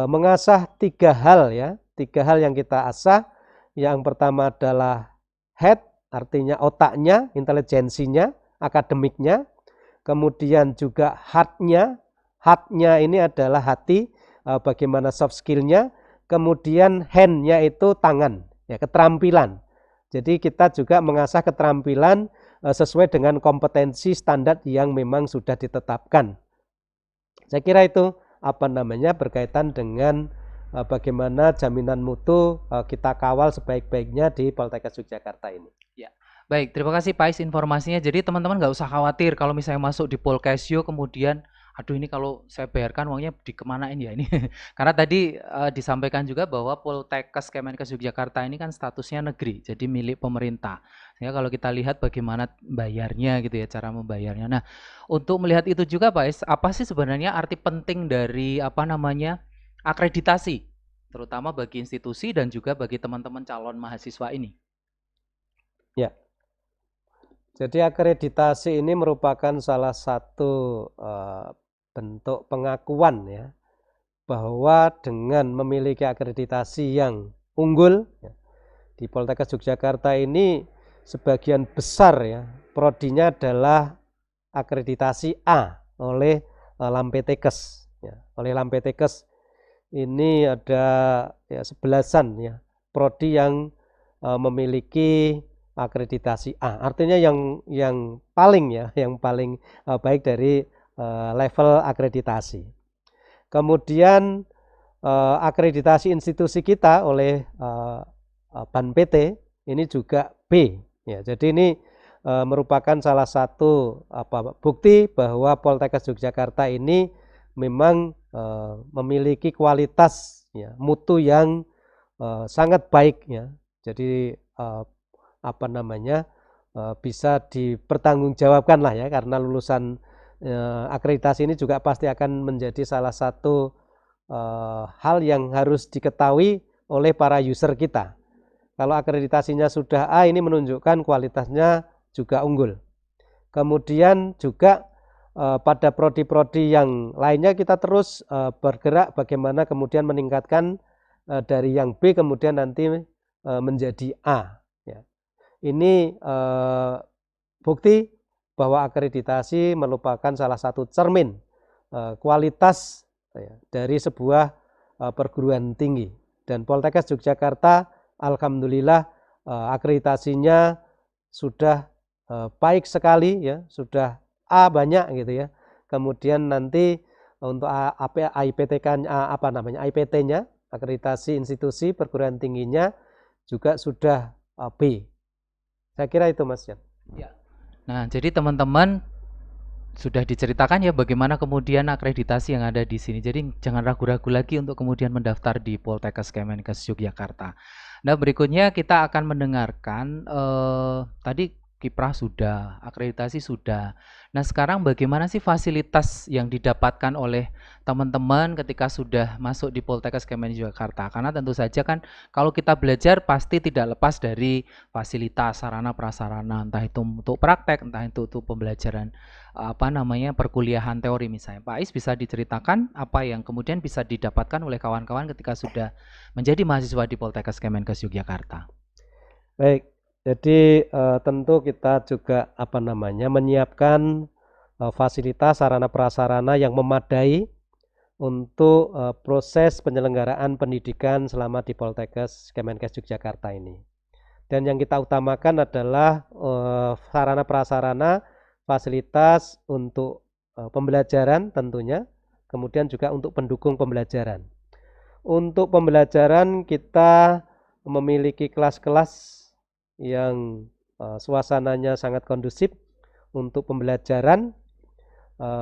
mengasah 3 hal ya, 3 hal yang kita asah. Yang pertama adalah head, artinya otaknya, intelijensinya, akademiknya. Kemudian juga heart-nya ini adalah hati, bagaimana soft skill-nya. Kemudian hand-nya itu tangan, ya, keterampilan. Jadi kita juga mengasah keterampilan sesuai dengan kompetensi standar yang memang sudah ditetapkan. Saya kira itu berkaitan dengan bagaimana jaminan mutu kita kawal sebaik-baiknya di Poltekkes Yogyakarta ini. Ya, baik. Terima kasih Pak Is informasinya. Jadi teman-teman nggak usah khawatir kalau misalnya masuk di Polkesyo kemudian aduh ini kalau saya bayarkan uangnya dikemanain ya ini. Karena tadi disampaikan juga bahwa Poltekkes Kemenkes Yogyakarta ini kan statusnya negeri, jadi milik pemerintah. Sehingga kalau kita lihat bagaimana bayarnya gitu ya, cara membayarnya. Nah, untuk melihat itu juga Pak Is, apa sih sebenarnya arti penting dari akreditasi, terutama bagi institusi dan juga bagi teman-teman calon mahasiswa ini? Ya, jadi akreditasi ini merupakan salah satu bentuk pengakuan ya, bahwa dengan memiliki akreditasi yang unggul ya, di Poltekkes Yogyakarta ini sebagian besar ya prodinya adalah akreditasi A oleh Lampetekes ya. Oleh Lampetekes ini ada ya 11-an ya prodi yang memiliki akreditasi A. Artinya yang paling ya, yang paling baik dari level akreditasi. Kemudian akreditasi institusi kita oleh Ban PT ini juga B ya. Jadi ini merupakan salah satu bukti bahwa Poltekkes Yogyakarta ini memang memiliki kualitas ya, mutu yang sangat baik ya. Jadi bisa dipertanggungjawabkan lah ya, karena lulusan akreditasi ini juga pasti akan menjadi salah satu hal yang harus diketahui oleh para user kita. Kalau akreditasinya sudah A, ini menunjukkan kualitasnya juga unggul. Kemudian juga pada prodi-prodi yang lainnya kita terus bergerak bagaimana kemudian meningkatkan dari yang B kemudian nanti menjadi A. Ya. Ini bukti bahwa akreditasi merupakan salah satu cermin kualitas dari sebuah perguruan tinggi. Dan Poltekkes Yogyakarta alhamdulillah akreditasinya sudah baik sekali ya, sudah A banyak gitu ya. Kemudian nanti untuk IPTK-nya IPT-nya, akreditasi institusi perguruan tingginya juga sudah B. Saya kira itu Mas Jan. Ya. Nah, jadi teman-teman sudah diceritakan ya bagaimana kemudian akreditasi yang ada di sini. Jadi jangan ragu-ragu lagi untuk kemudian mendaftar di Poltekkes Kemenkes Yogyakarta. Nah, berikutnya kita akan mendengarkan tadi kiprah sudah, akreditasi sudah. Nah, sekarang bagaimana sih fasilitas yang didapatkan oleh teman-teman ketika sudah masuk di Poltekkes Kemenkes Yogyakarta? Karena tentu saja kan kalau kita belajar pasti tidak lepas dari fasilitas sarana prasarana, entah itu untuk praktek, entah itu untuk pembelajaran perkuliahan teori misalnya. Pak Ais bisa diceritakan apa yang kemudian bisa didapatkan oleh kawan-kawan ketika sudah menjadi mahasiswa di Poltekkes Kemenkes Yogyakarta. Baik, jadi tentu kita juga menyiapkan fasilitas sarana prasarana yang memadai untuk proses penyelenggaraan pendidikan selama di Poltekkes Kemenkes Yogyakarta ini. Dan yang kita utamakan adalah sarana prasarana fasilitas untuk pembelajaran tentunya, kemudian juga untuk pendukung pembelajaran. Untuk pembelajaran kita memiliki kelas-kelas yang suasananya sangat kondusif untuk pembelajaran.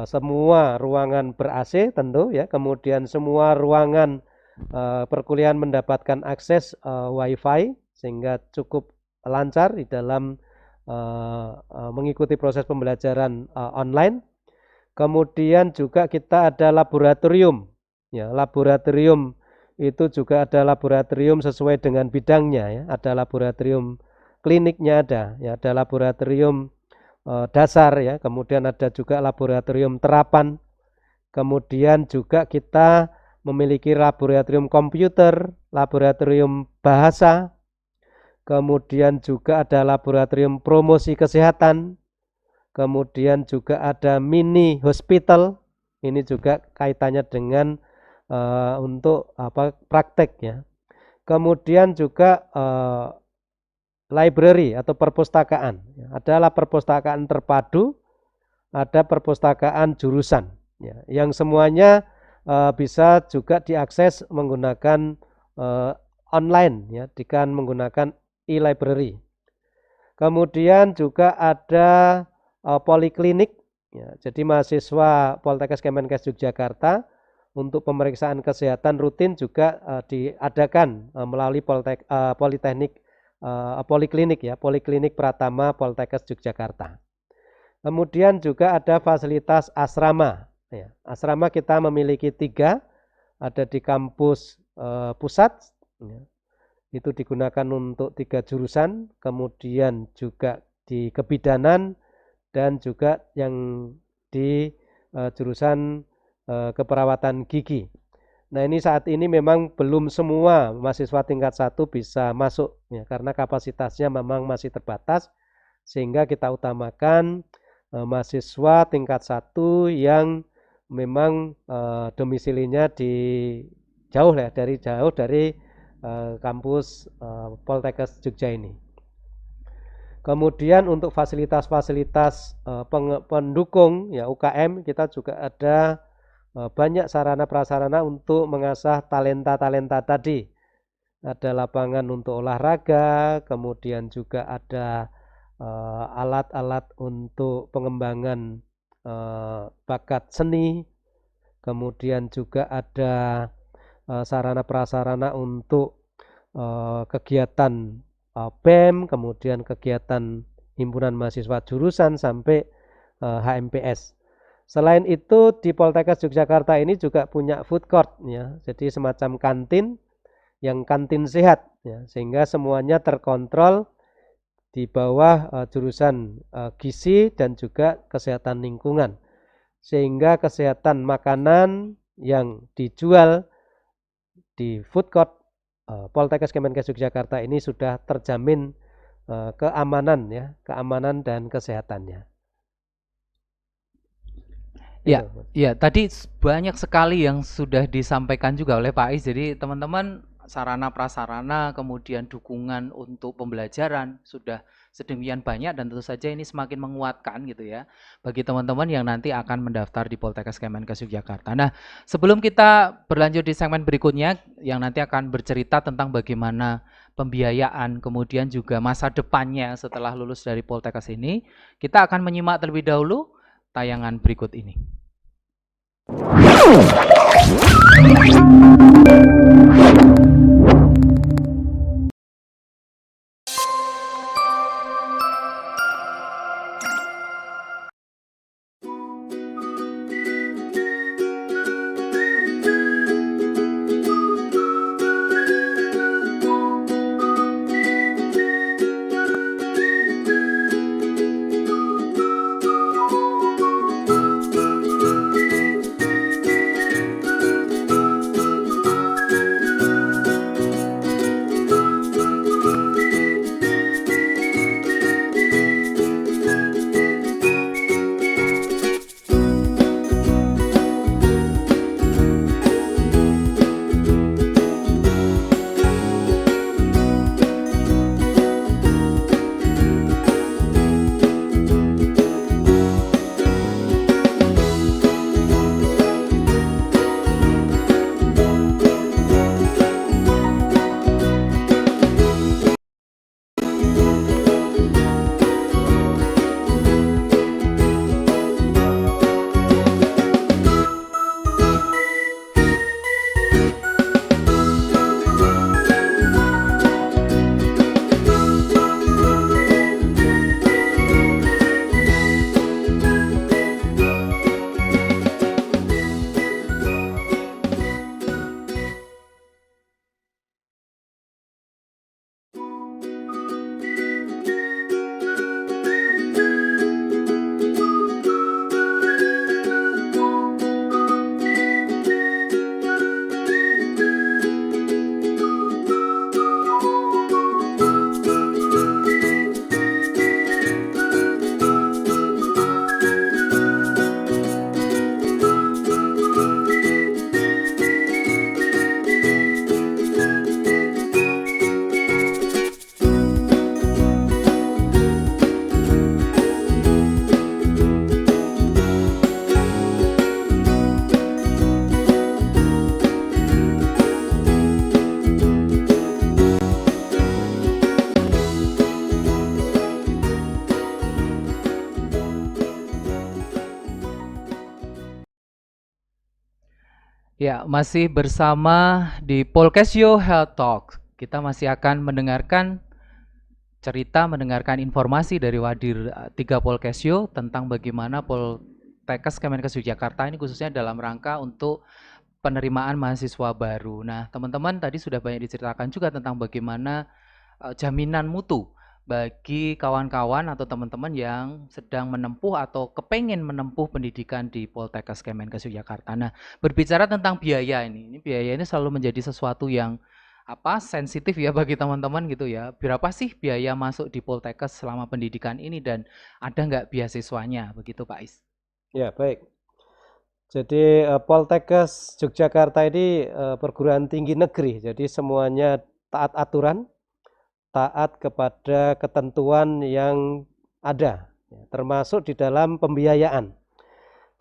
Semua ruangan ber-AC tentu ya, kemudian semua ruangan perkuliahan mendapatkan akses WiFi sehingga cukup lancar di dalam mengikuti proses pembelajaran online. Kemudian juga kita ada laboratorium ya, laboratorium itu juga ada laboratorium sesuai dengan bidangnya ya, ada laboratorium kliniknya ada laboratorium dasar ya, kemudian ada juga laboratorium terapan, kemudian juga kita memiliki laboratorium komputer, laboratorium bahasa, kemudian juga ada laboratorium promosi kesehatan, kemudian juga ada mini hospital, ini juga kaitannya dengan untuk praktek ya. Kemudian juga library atau perpustakaan. Adalah perpustakaan terpadu, ada perpustakaan jurusan, ya, yang semuanya bisa juga diakses menggunakan online, ya, dengan menggunakan e-library. Kemudian juga ada poliklinik, ya, jadi mahasiswa Poltekkes Kemenkes Yogyakarta untuk pemeriksaan kesehatan rutin juga diadakan melalui Politeknik Poliklinik ya, Poliklinik Pratama Poltekkes Yogyakarta. Kemudian juga ada fasilitas asrama. Ya, asrama kita memiliki 3, ada di kampus pusat, ya, itu digunakan untuk 3 jurusan, kemudian juga di kebidanan dan juga yang di jurusan keperawatan gigi. Nah, ini saat ini memang belum semua mahasiswa tingkat 1 bisa masuk ya, karena kapasitasnya memang masih terbatas, sehingga kita utamakan mahasiswa tingkat 1 yang memang domisilinya jauh dari kampus Poltekkes Jogja ini. Kemudian untuk fasilitas-fasilitas pendukung ya UKM, kita juga ada banyak sarana prasarana untuk mengasah talenta-talenta tadi. Ada lapangan untuk olahraga, kemudian juga ada alat-alat untuk pengembangan bakat seni, kemudian juga ada sarana prasarana untuk kegiatan BEM, kemudian kegiatan himpunan mahasiswa jurusan sampai HMPS. Selain itu di Poltekkes Yogyakarta ini juga punya food court ya, jadi semacam kantin yang kantin sehat ya, sehingga semuanya terkontrol di bawah jurusan gizi dan juga kesehatan lingkungan, sehingga kesehatan makanan yang dijual di food court Poltekkes Kemenkes Yogyakarta ini sudah terjamin keamanan dan kesehatannya. Ya, ya, tadi banyak sekali yang sudah disampaikan juga oleh Pak Ais. Jadi teman-teman sarana prasarana, kemudian dukungan untuk pembelajaran sudah sedemikian banyak dan tentu saja ini semakin menguatkan gitu ya bagi teman-teman yang nanti akan mendaftar di Poltekkes Kemenkes Yogyakarta. Nah, sebelum kita berlanjut di segmen berikutnya yang nanti akan bercerita tentang bagaimana pembiayaan kemudian juga masa depannya setelah lulus dari Poltekkes ini, kita akan menyimak terlebih dahulu tayangan berikut ini. Ya, masih bersama di Polkesyo Health Talk. Kita masih akan mendengarkan informasi dari Wadir 3 Polkesyo tentang bagaimana Poltekkes Kemenkes Yogyakarta ini khususnya dalam rangka untuk penerimaan mahasiswa baru. Nah, teman-teman tadi sudah banyak diceritakan juga tentang bagaimana jaminan mutu bagi kawan-kawan atau teman-teman yang sedang menempuh atau kepengen menempuh pendidikan di Poltekkes Kemenkes Yogyakarta. Nah, berbicara tentang biaya ini biaya ini selalu menjadi sesuatu yang sensitif ya bagi teman-teman gitu ya. Berapa sih biaya masuk di Poltekkes selama pendidikan ini dan ada nggak beasiswanya begitu Pak Is? Ya, baik. Jadi Poltekkes Yogyakarta ini perguruan tinggi negeri, jadi semuanya taat aturan, taat kepada ketentuan yang ada, termasuk di dalam pembiayaan.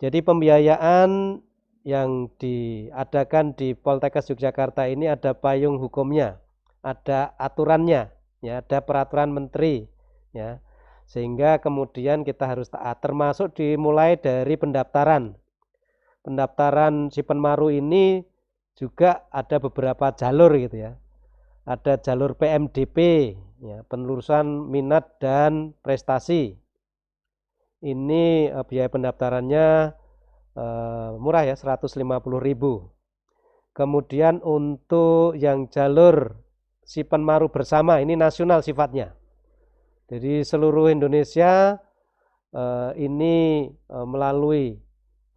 Jadi pembiayaan yang diadakan di Poltekkes Yogyakarta ini ada payung hukumnya, ada aturannya, ya, ada peraturan menteri, ya, sehingga kemudian kita harus taat, termasuk dimulai dari pendaftaran. Pendaftaran si Penmaru ini juga ada beberapa jalur gitu ya. Ada jalur PMDP, ya, penelusuran minat dan prestasi. Ini biaya pendaftarannya murah ya, 150.000. Kemudian untuk yang jalur si Penmaru bersama ini nasional sifatnya. Jadi seluruh Indonesia ini melalui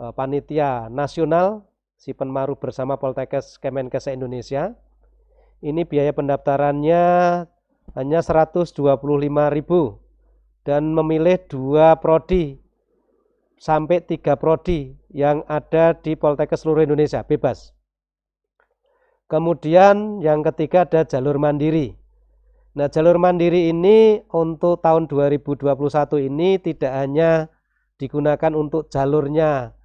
panitia nasional si Penmaru bersama Poltekkes Kemenkes Indonesia. Ini biaya pendaftarannya hanya 125.000 dan memilih 2 prodi sampai 3 prodi yang ada di Poltekkes seluruh Indonesia, bebas. Kemudian yang ketiga ada jalur mandiri. Nah, jalur mandiri ini untuk tahun 2021 ini tidak hanya digunakan untuk jalurnya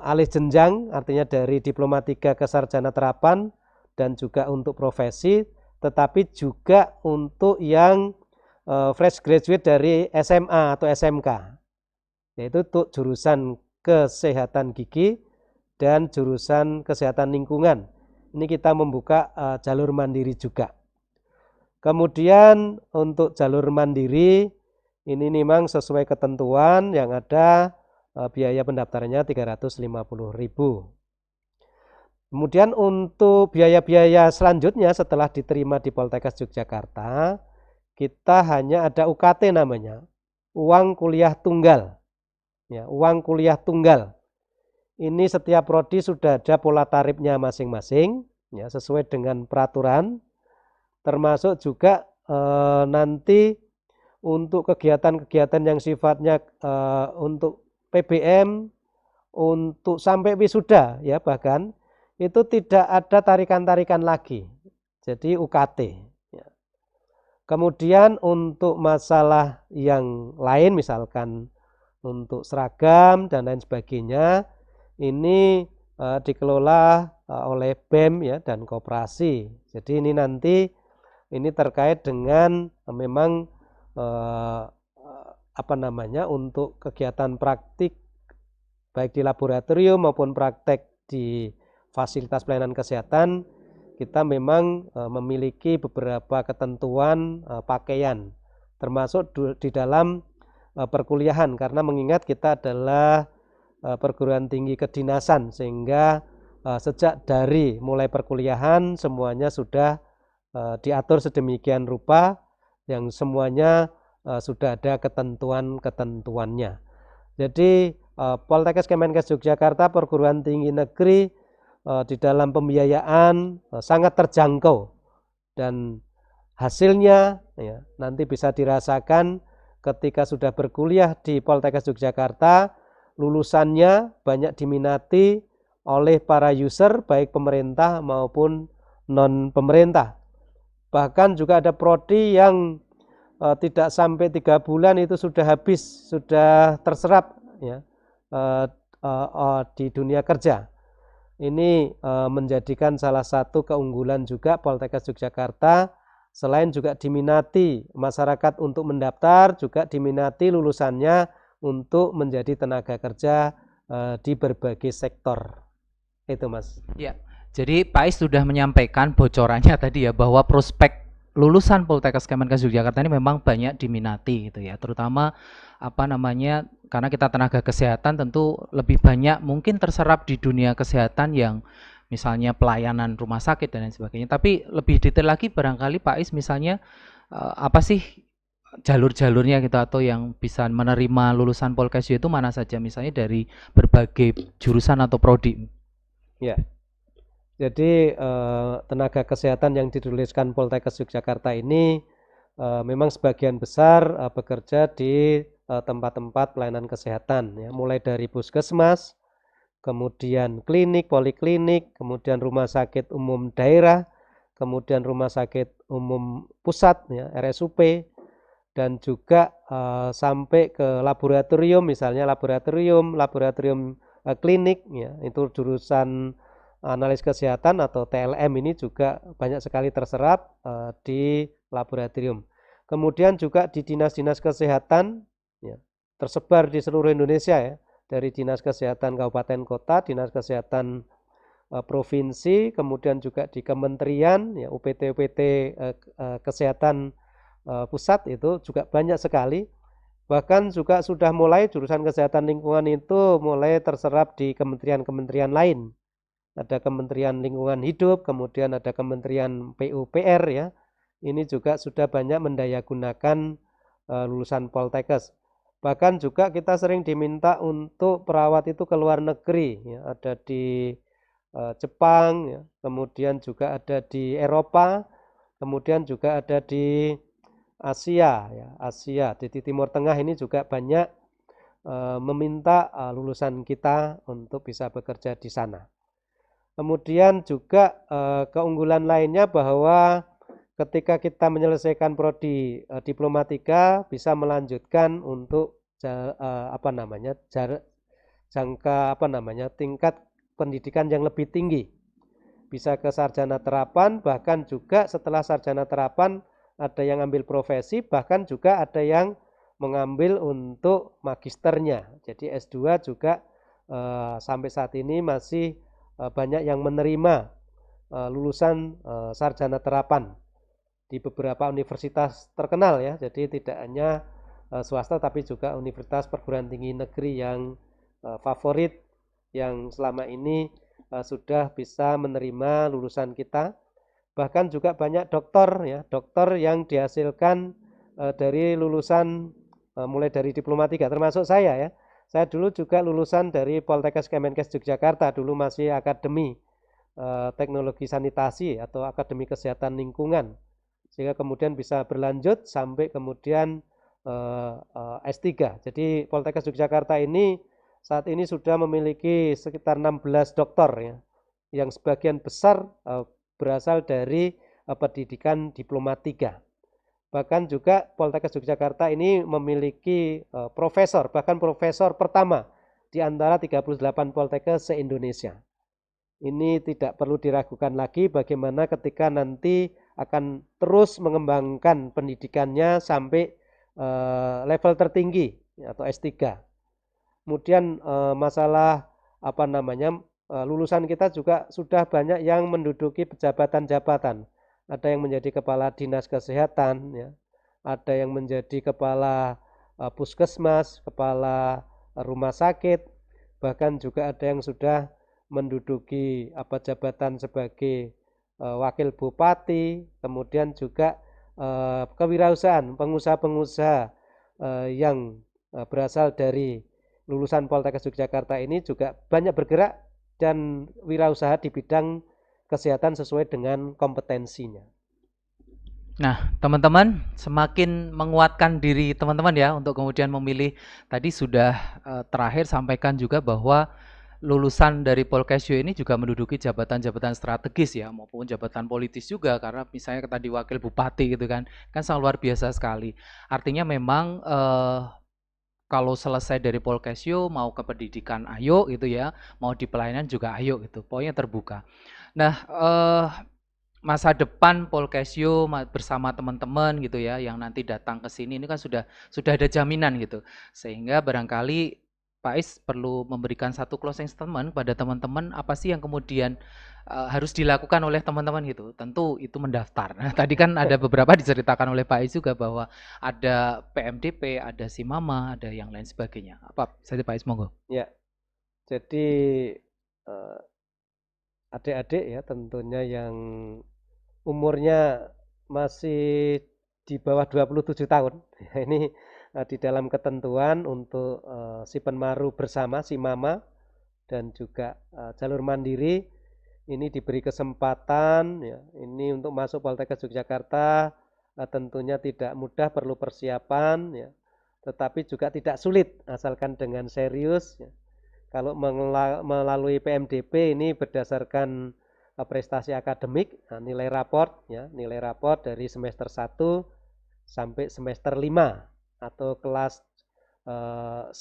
alih jenjang, artinya dari diploma 3 ke sarjana terapan dan juga untuk profesi, tetapi juga untuk yang fresh graduate dari SMA atau SMK, yaitu untuk jurusan kesehatan gigi dan jurusan kesehatan lingkungan. Ini kita membuka jalur mandiri juga. Kemudian untuk jalur mandiri ini memang sesuai ketentuan yang ada, biaya pendaftarannya 350.000. Kemudian untuk biaya-biaya selanjutnya setelah diterima di Poltekkes Yogyakarta, kita hanya ada UKT namanya, uang kuliah tunggal. Ya, uang kuliah tunggal. Ini setiap prodi sudah ada pola tarifnya masing-masing, ya, sesuai dengan peraturan. Termasuk juga nanti untuk kegiatan-kegiatan yang sifatnya untuk PBM, untuk sampai wisuda ya, bahkan itu tidak ada tarikan-tarikan lagi, jadi UKT. Ya. Kemudian untuk masalah yang lain misalkan untuk seragam dan lain sebagainya, ini dikelola oleh BEM ya dan koperasi. Jadi ini nanti ini terkait dengan memang untuk kegiatan praktik baik di laboratorium maupun praktek di fasilitas pelayanan kesehatan, kita memang memiliki beberapa ketentuan pakaian, termasuk di dalam perkuliahan, karena mengingat kita adalah perguruan tinggi kedinasan, sehingga sejak dari mulai perkuliahan semuanya sudah diatur sedemikian rupa yang semuanya sudah ada ketentuan-ketentuannya. Jadi Poltekkes Kemenkes Yogyakarta perguruan tinggi negeri di dalam pembiayaan sangat terjangkau dan hasilnya ya, nanti bisa dirasakan ketika sudah berkuliah di Poltekkes Yogyakarta, lulusannya banyak diminati oleh para user baik pemerintah maupun non pemerintah. Bahkan juga ada prodi yang tidak sampai 3 bulan itu sudah habis, sudah terserap ya, di dunia kerja. Ini menjadikan salah satu keunggulan juga Poltekkes Yogyakarta, selain juga diminati masyarakat untuk mendaftar, juga diminati lulusannya untuk menjadi tenaga kerja di berbagai sektor. Itu Mas. Ya, jadi Pak Is sudah menyampaikan bocorannya tadi ya, bahwa prospek lulusan Poltekkes Kemenkes Yogyakarta ini memang banyak diminati gitu ya, terutama apa namanya, karena kita tenaga kesehatan tentu lebih banyak mungkin terserap di dunia kesehatan yang misalnya pelayanan rumah sakit dan lain sebagainya. Tapi lebih detail lagi barangkali Pak Is misalnya apa sih jalur-jalurnya gitu atau yang bisa menerima lulusan Polkesyo itu mana saja misalnya dari berbagai jurusan atau prodi. Ya. Jadi tenaga kesehatan yang dituliskan Poltekkes Yogyakarta ini memang sebagian besar bekerja di tempat-tempat pelayanan kesehatan ya, mulai dari puskesmas, kemudian klinik, poliklinik, kemudian rumah sakit umum daerah, kemudian rumah sakit umum pusat ya, RSUP, dan juga sampai ke laboratorium, misalnya laboratorium klinik ya, itu jurusan analis kesehatan atau TLM ini juga banyak sekali terserap di laboratorium. Kemudian juga di dinas-dinas kesehatan ya, tersebar di seluruh Indonesia ya, dari dinas kesehatan kabupaten kota, dinas kesehatan provinsi, kemudian juga di kementerian ya, UPT kesehatan pusat itu juga banyak sekali. Bahkan juga sudah mulai jurusan kesehatan lingkungan itu mulai terserap di kementerian-kementerian lain. Ada Kementerian Lingkungan Hidup, kemudian ada Kementerian PUPR ya. Ini juga sudah banyak mendayagunakan lulusan Poltekkes. Bahkan juga kita sering diminta untuk perawat itu ke luar negeri ya. Ada di Jepang ya, kemudian juga ada di Eropa, kemudian juga ada di Asia ya, Asia di Timur Tengah ini juga banyak meminta lulusan kita untuk bisa bekerja di sana. Kemudian juga keunggulan lainnya bahwa ketika kita menyelesaikan prodi diplomatika bisa melanjutkan untuk tingkat pendidikan yang lebih tinggi. Bisa ke sarjana terapan, bahkan juga setelah sarjana terapan ada yang ambil profesi, bahkan juga ada yang mengambil untuk magisternya. Jadi S2 juga sampai saat ini masih banyak yang menerima lulusan sarjana terapan di beberapa universitas terkenal ya. Jadi tidak hanya swasta tapi juga universitas perguruan tinggi negeri yang favorit yang selama ini sudah bisa menerima lulusan kita. Bahkan juga banyak dokter ya, dokter yang dihasilkan dari lulusan mulai dari diplomatika termasuk saya ya. Saya dulu juga lulusan dari Poltekkes Kemenkes Yogyakarta, dulu masih akademi teknologi sanitasi atau akademi kesehatan lingkungan, sehingga kemudian bisa berlanjut sampai kemudian S3. Jadi Poltekkes Yogyakarta ini saat ini sudah memiliki sekitar 16 dokter ya, yang sebagian besar berasal dari pendidikan diplomatika. Bahkan juga Poltekkes Yogyakarta ini memiliki profesor, bahkan profesor pertama di antara 38 Poltekkes se-Indonesia. Ini tidak perlu diragukan lagi bagaimana ketika nanti akan terus mengembangkan pendidikannya sampai level tertinggi atau S3. Kemudian masalah lulusan kita juga sudah banyak yang menduduki jabatan-jabatan. Ada yang menjadi kepala dinas kesehatan, ya. Ada yang menjadi kepala puskesmas, kepala rumah sakit, bahkan juga ada yang sudah menduduki jabatan sebagai wakil bupati, kemudian juga kewirausahaan pengusaha-pengusaha yang berasal dari lulusan Poltekkes Yogyakarta ini juga banyak bergerak dan wirausaha di bidang kesehatan sesuai dengan kompetensinya. Nah, teman-teman, semakin menguatkan diri teman-teman ya untuk kemudian memilih. Tadi sudah terakhir sampaikan juga bahwa lulusan dari Polkesyo ini juga menduduki jabatan-jabatan strategis ya, maupun jabatan politis juga, karena misalnya tadi wakil bupati gitu kan sangat luar biasa sekali. Artinya memang kalau selesai dari Polkesyo mau ke pendidikan ayo gitu ya, mau di pelayanan juga ayo gitu, pokoknya terbuka. Nah, masa depan Polkesyo bersama teman-teman gitu ya yang nanti datang ke sini ini kan sudah ada jaminan gitu. Sehingga barangkali Pak Is perlu memberikan satu closing statement kepada teman-teman, apa sih yang kemudian harus dilakukan oleh teman-teman gitu. Tentu itu mendaftar. Nah, tadi kan ada beberapa diceritakan oleh Pak Is juga bahwa ada PMDP, ada Simama, ada yang lain sebagainya. Apa saja Pak Is, monggo. Ya, jadi adik-adik ya tentunya yang umurnya masih di bawah 27 tahun. Ini di dalam ketentuan untuk si Penmaru bersama si Mama dan juga jalur mandiri ini diberi kesempatan ya, ini untuk masuk Poltekkes Yogyakarta tentunya tidak mudah, perlu persiapan ya, tetapi juga tidak sulit asalkan dengan serius ya. Kalau melalui PMDP ini berdasarkan prestasi akademik, nilai raport ya, nilai raport dari semester 1 sampai semester 5 atau kelas 9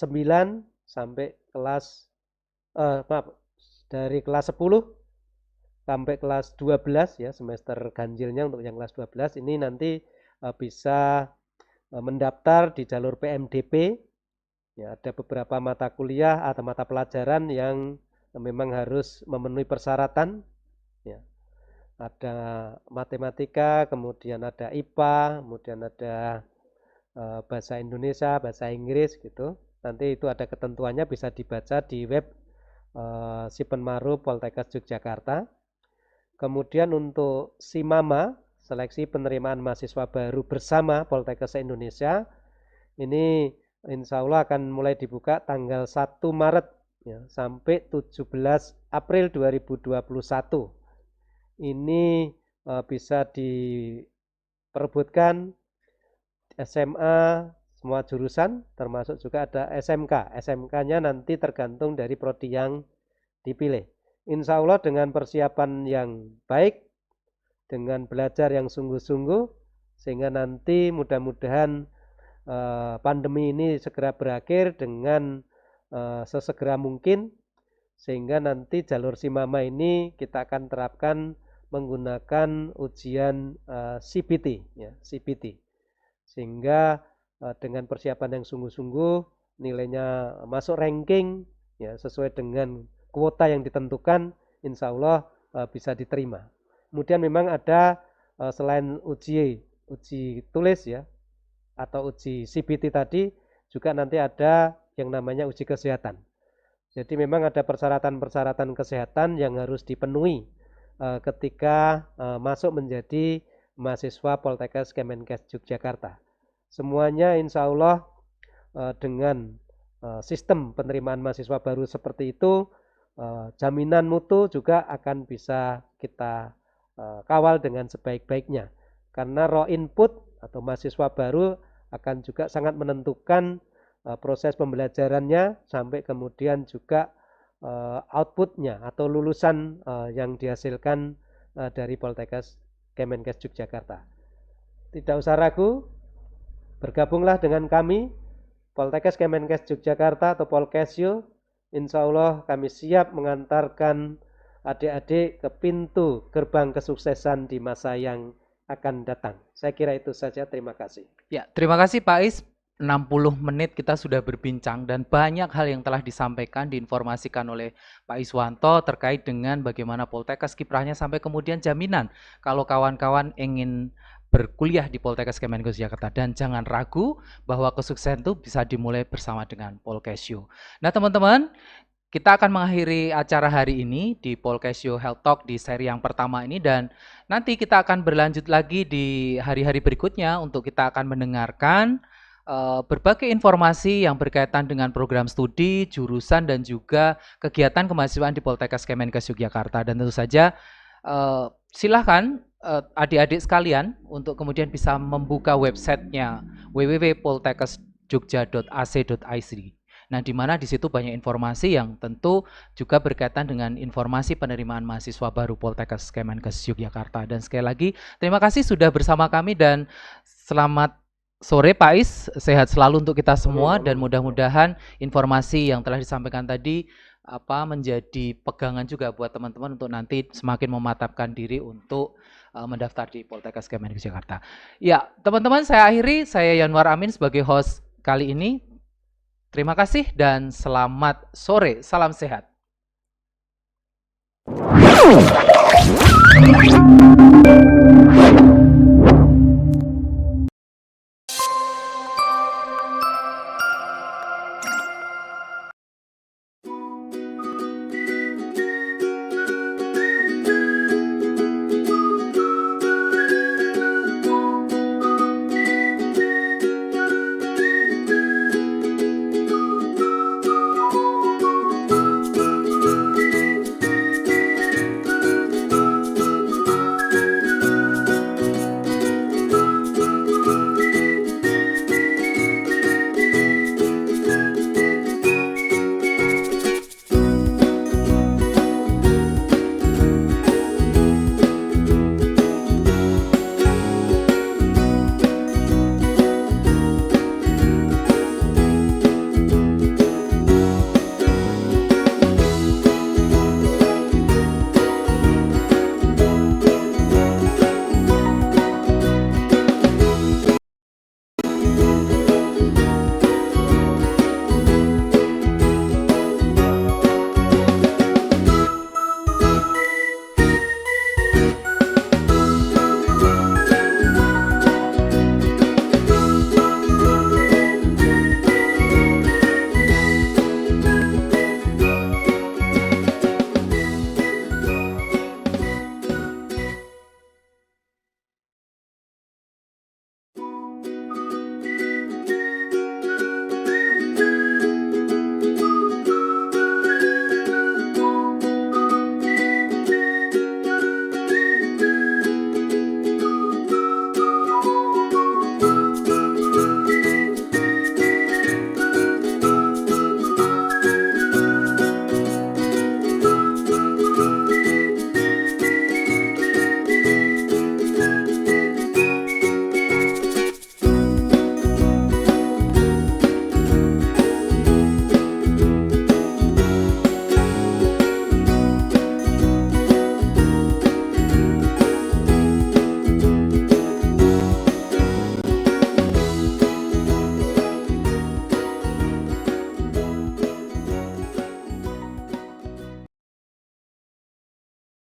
sampai kelas maaf, dari kelas 10 sampai kelas 12 ya, semester ganjilnya untuk yang kelas 12 ini nanti bisa mendaftar di jalur PMDP. Ya, ada beberapa mata kuliah atau mata pelajaran yang memang harus memenuhi persyaratan. Ya. Ada matematika, kemudian ada IPA, kemudian ada bahasa Indonesia, bahasa Inggris gitu. Nanti itu ada ketentuannya, bisa dibaca di web si Penmaru Poltekkes Yogyakarta. Kemudian untuk Simama, seleksi penerimaan mahasiswa baru bersama Poltekkes Indonesia, ini insya Allah akan mulai dibuka tanggal 1 Maret ya, sampai 17 April 2021. Ini bisa diperebutkan SMA semua jurusan, termasuk juga ada SMK. SMK-nya nanti tergantung dari prodi yang dipilih. Insya Allah dengan persiapan yang baik, dengan belajar yang sungguh-sungguh, sehingga nanti mudah-mudahan pandemi ini segera berakhir dengan sesegera mungkin, sehingga nanti jalur Simama ini kita akan terapkan menggunakan ujian CBT ya, CBT, sehingga dengan persiapan yang sungguh-sungguh nilainya masuk ranking ya, sesuai dengan kuota yang ditentukan, insya Allah bisa diterima. Kemudian memang ada selain uji tulis ya atau uji CBT tadi, juga nanti ada yang namanya uji kesehatan. Jadi memang ada persyaratan-persyaratan kesehatan yang harus dipenuhi ketika masuk menjadi mahasiswa Poltekkes Kemenkes Yogyakarta. Semuanya insya Allah dengan sistem penerimaan mahasiswa baru seperti itu, jaminan mutu juga akan bisa kita kawal dengan sebaik-baiknya. Karena raw input atau mahasiswa baru akan juga sangat menentukan proses pembelajarannya sampai kemudian juga outputnya atau lulusan yang dihasilkan dari Poltekkes Kemenkes Yogyakarta. Tidak usah ragu, bergabunglah dengan kami Poltekkes Kemenkes Yogyakarta atau Polkesyo. Insya Allah kami siap mengantarkan adik-adik ke pintu gerbang kesuksesan di masa yang akan datang. Saya kira itu saja, terima kasih. Ya, terima kasih Pak Is. 60 menit kita sudah berbincang dan banyak hal yang telah disampaikan, diinformasikan oleh Pak Iswanto terkait dengan bagaimana Poltekkes kiprahnya sampai kemudian jaminan kalau kawan-kawan ingin berkuliah di Poltekkes Kemenkes Jakarta. Dan jangan ragu bahwa kesuksesan itu bisa dimulai bersama dengan Polkesyo. Nah teman-teman, kita akan mengakhiri acara hari ini di Polkesyo Health Talk di seri yang pertama ini, dan nanti kita akan berlanjut lagi di hari-hari berikutnya untuk kita akan mendengarkan berbagai informasi yang berkaitan dengan program studi, jurusan, dan juga kegiatan kemahasiswaan di Poltekkes Kemenkes Yogyakarta. Dan tentu saja silahkan adik-adik sekalian untuk kemudian bisa membuka websitenya www.poltekkesjogja.ac.id. Nah, di mana di situ banyak informasi yang tentu juga berkaitan dengan informasi penerimaan mahasiswa baru Poltekkes Kemenkes Yogyakarta. Dan sekali lagi, terima kasih sudah bersama kami dan selamat sore Pak Is. Sehat selalu untuk kita semua dan mudah-mudahan informasi yang telah disampaikan tadi menjadi pegangan juga buat teman-teman untuk nanti semakin mematapkan diri untuk mendaftar di Poltekkes Kemenkes Jakarta. Ya, teman-teman, saya akhiri. Saya Yanwar Amin sebagai host kali ini. Terima kasih dan selamat sore. Salam sehat.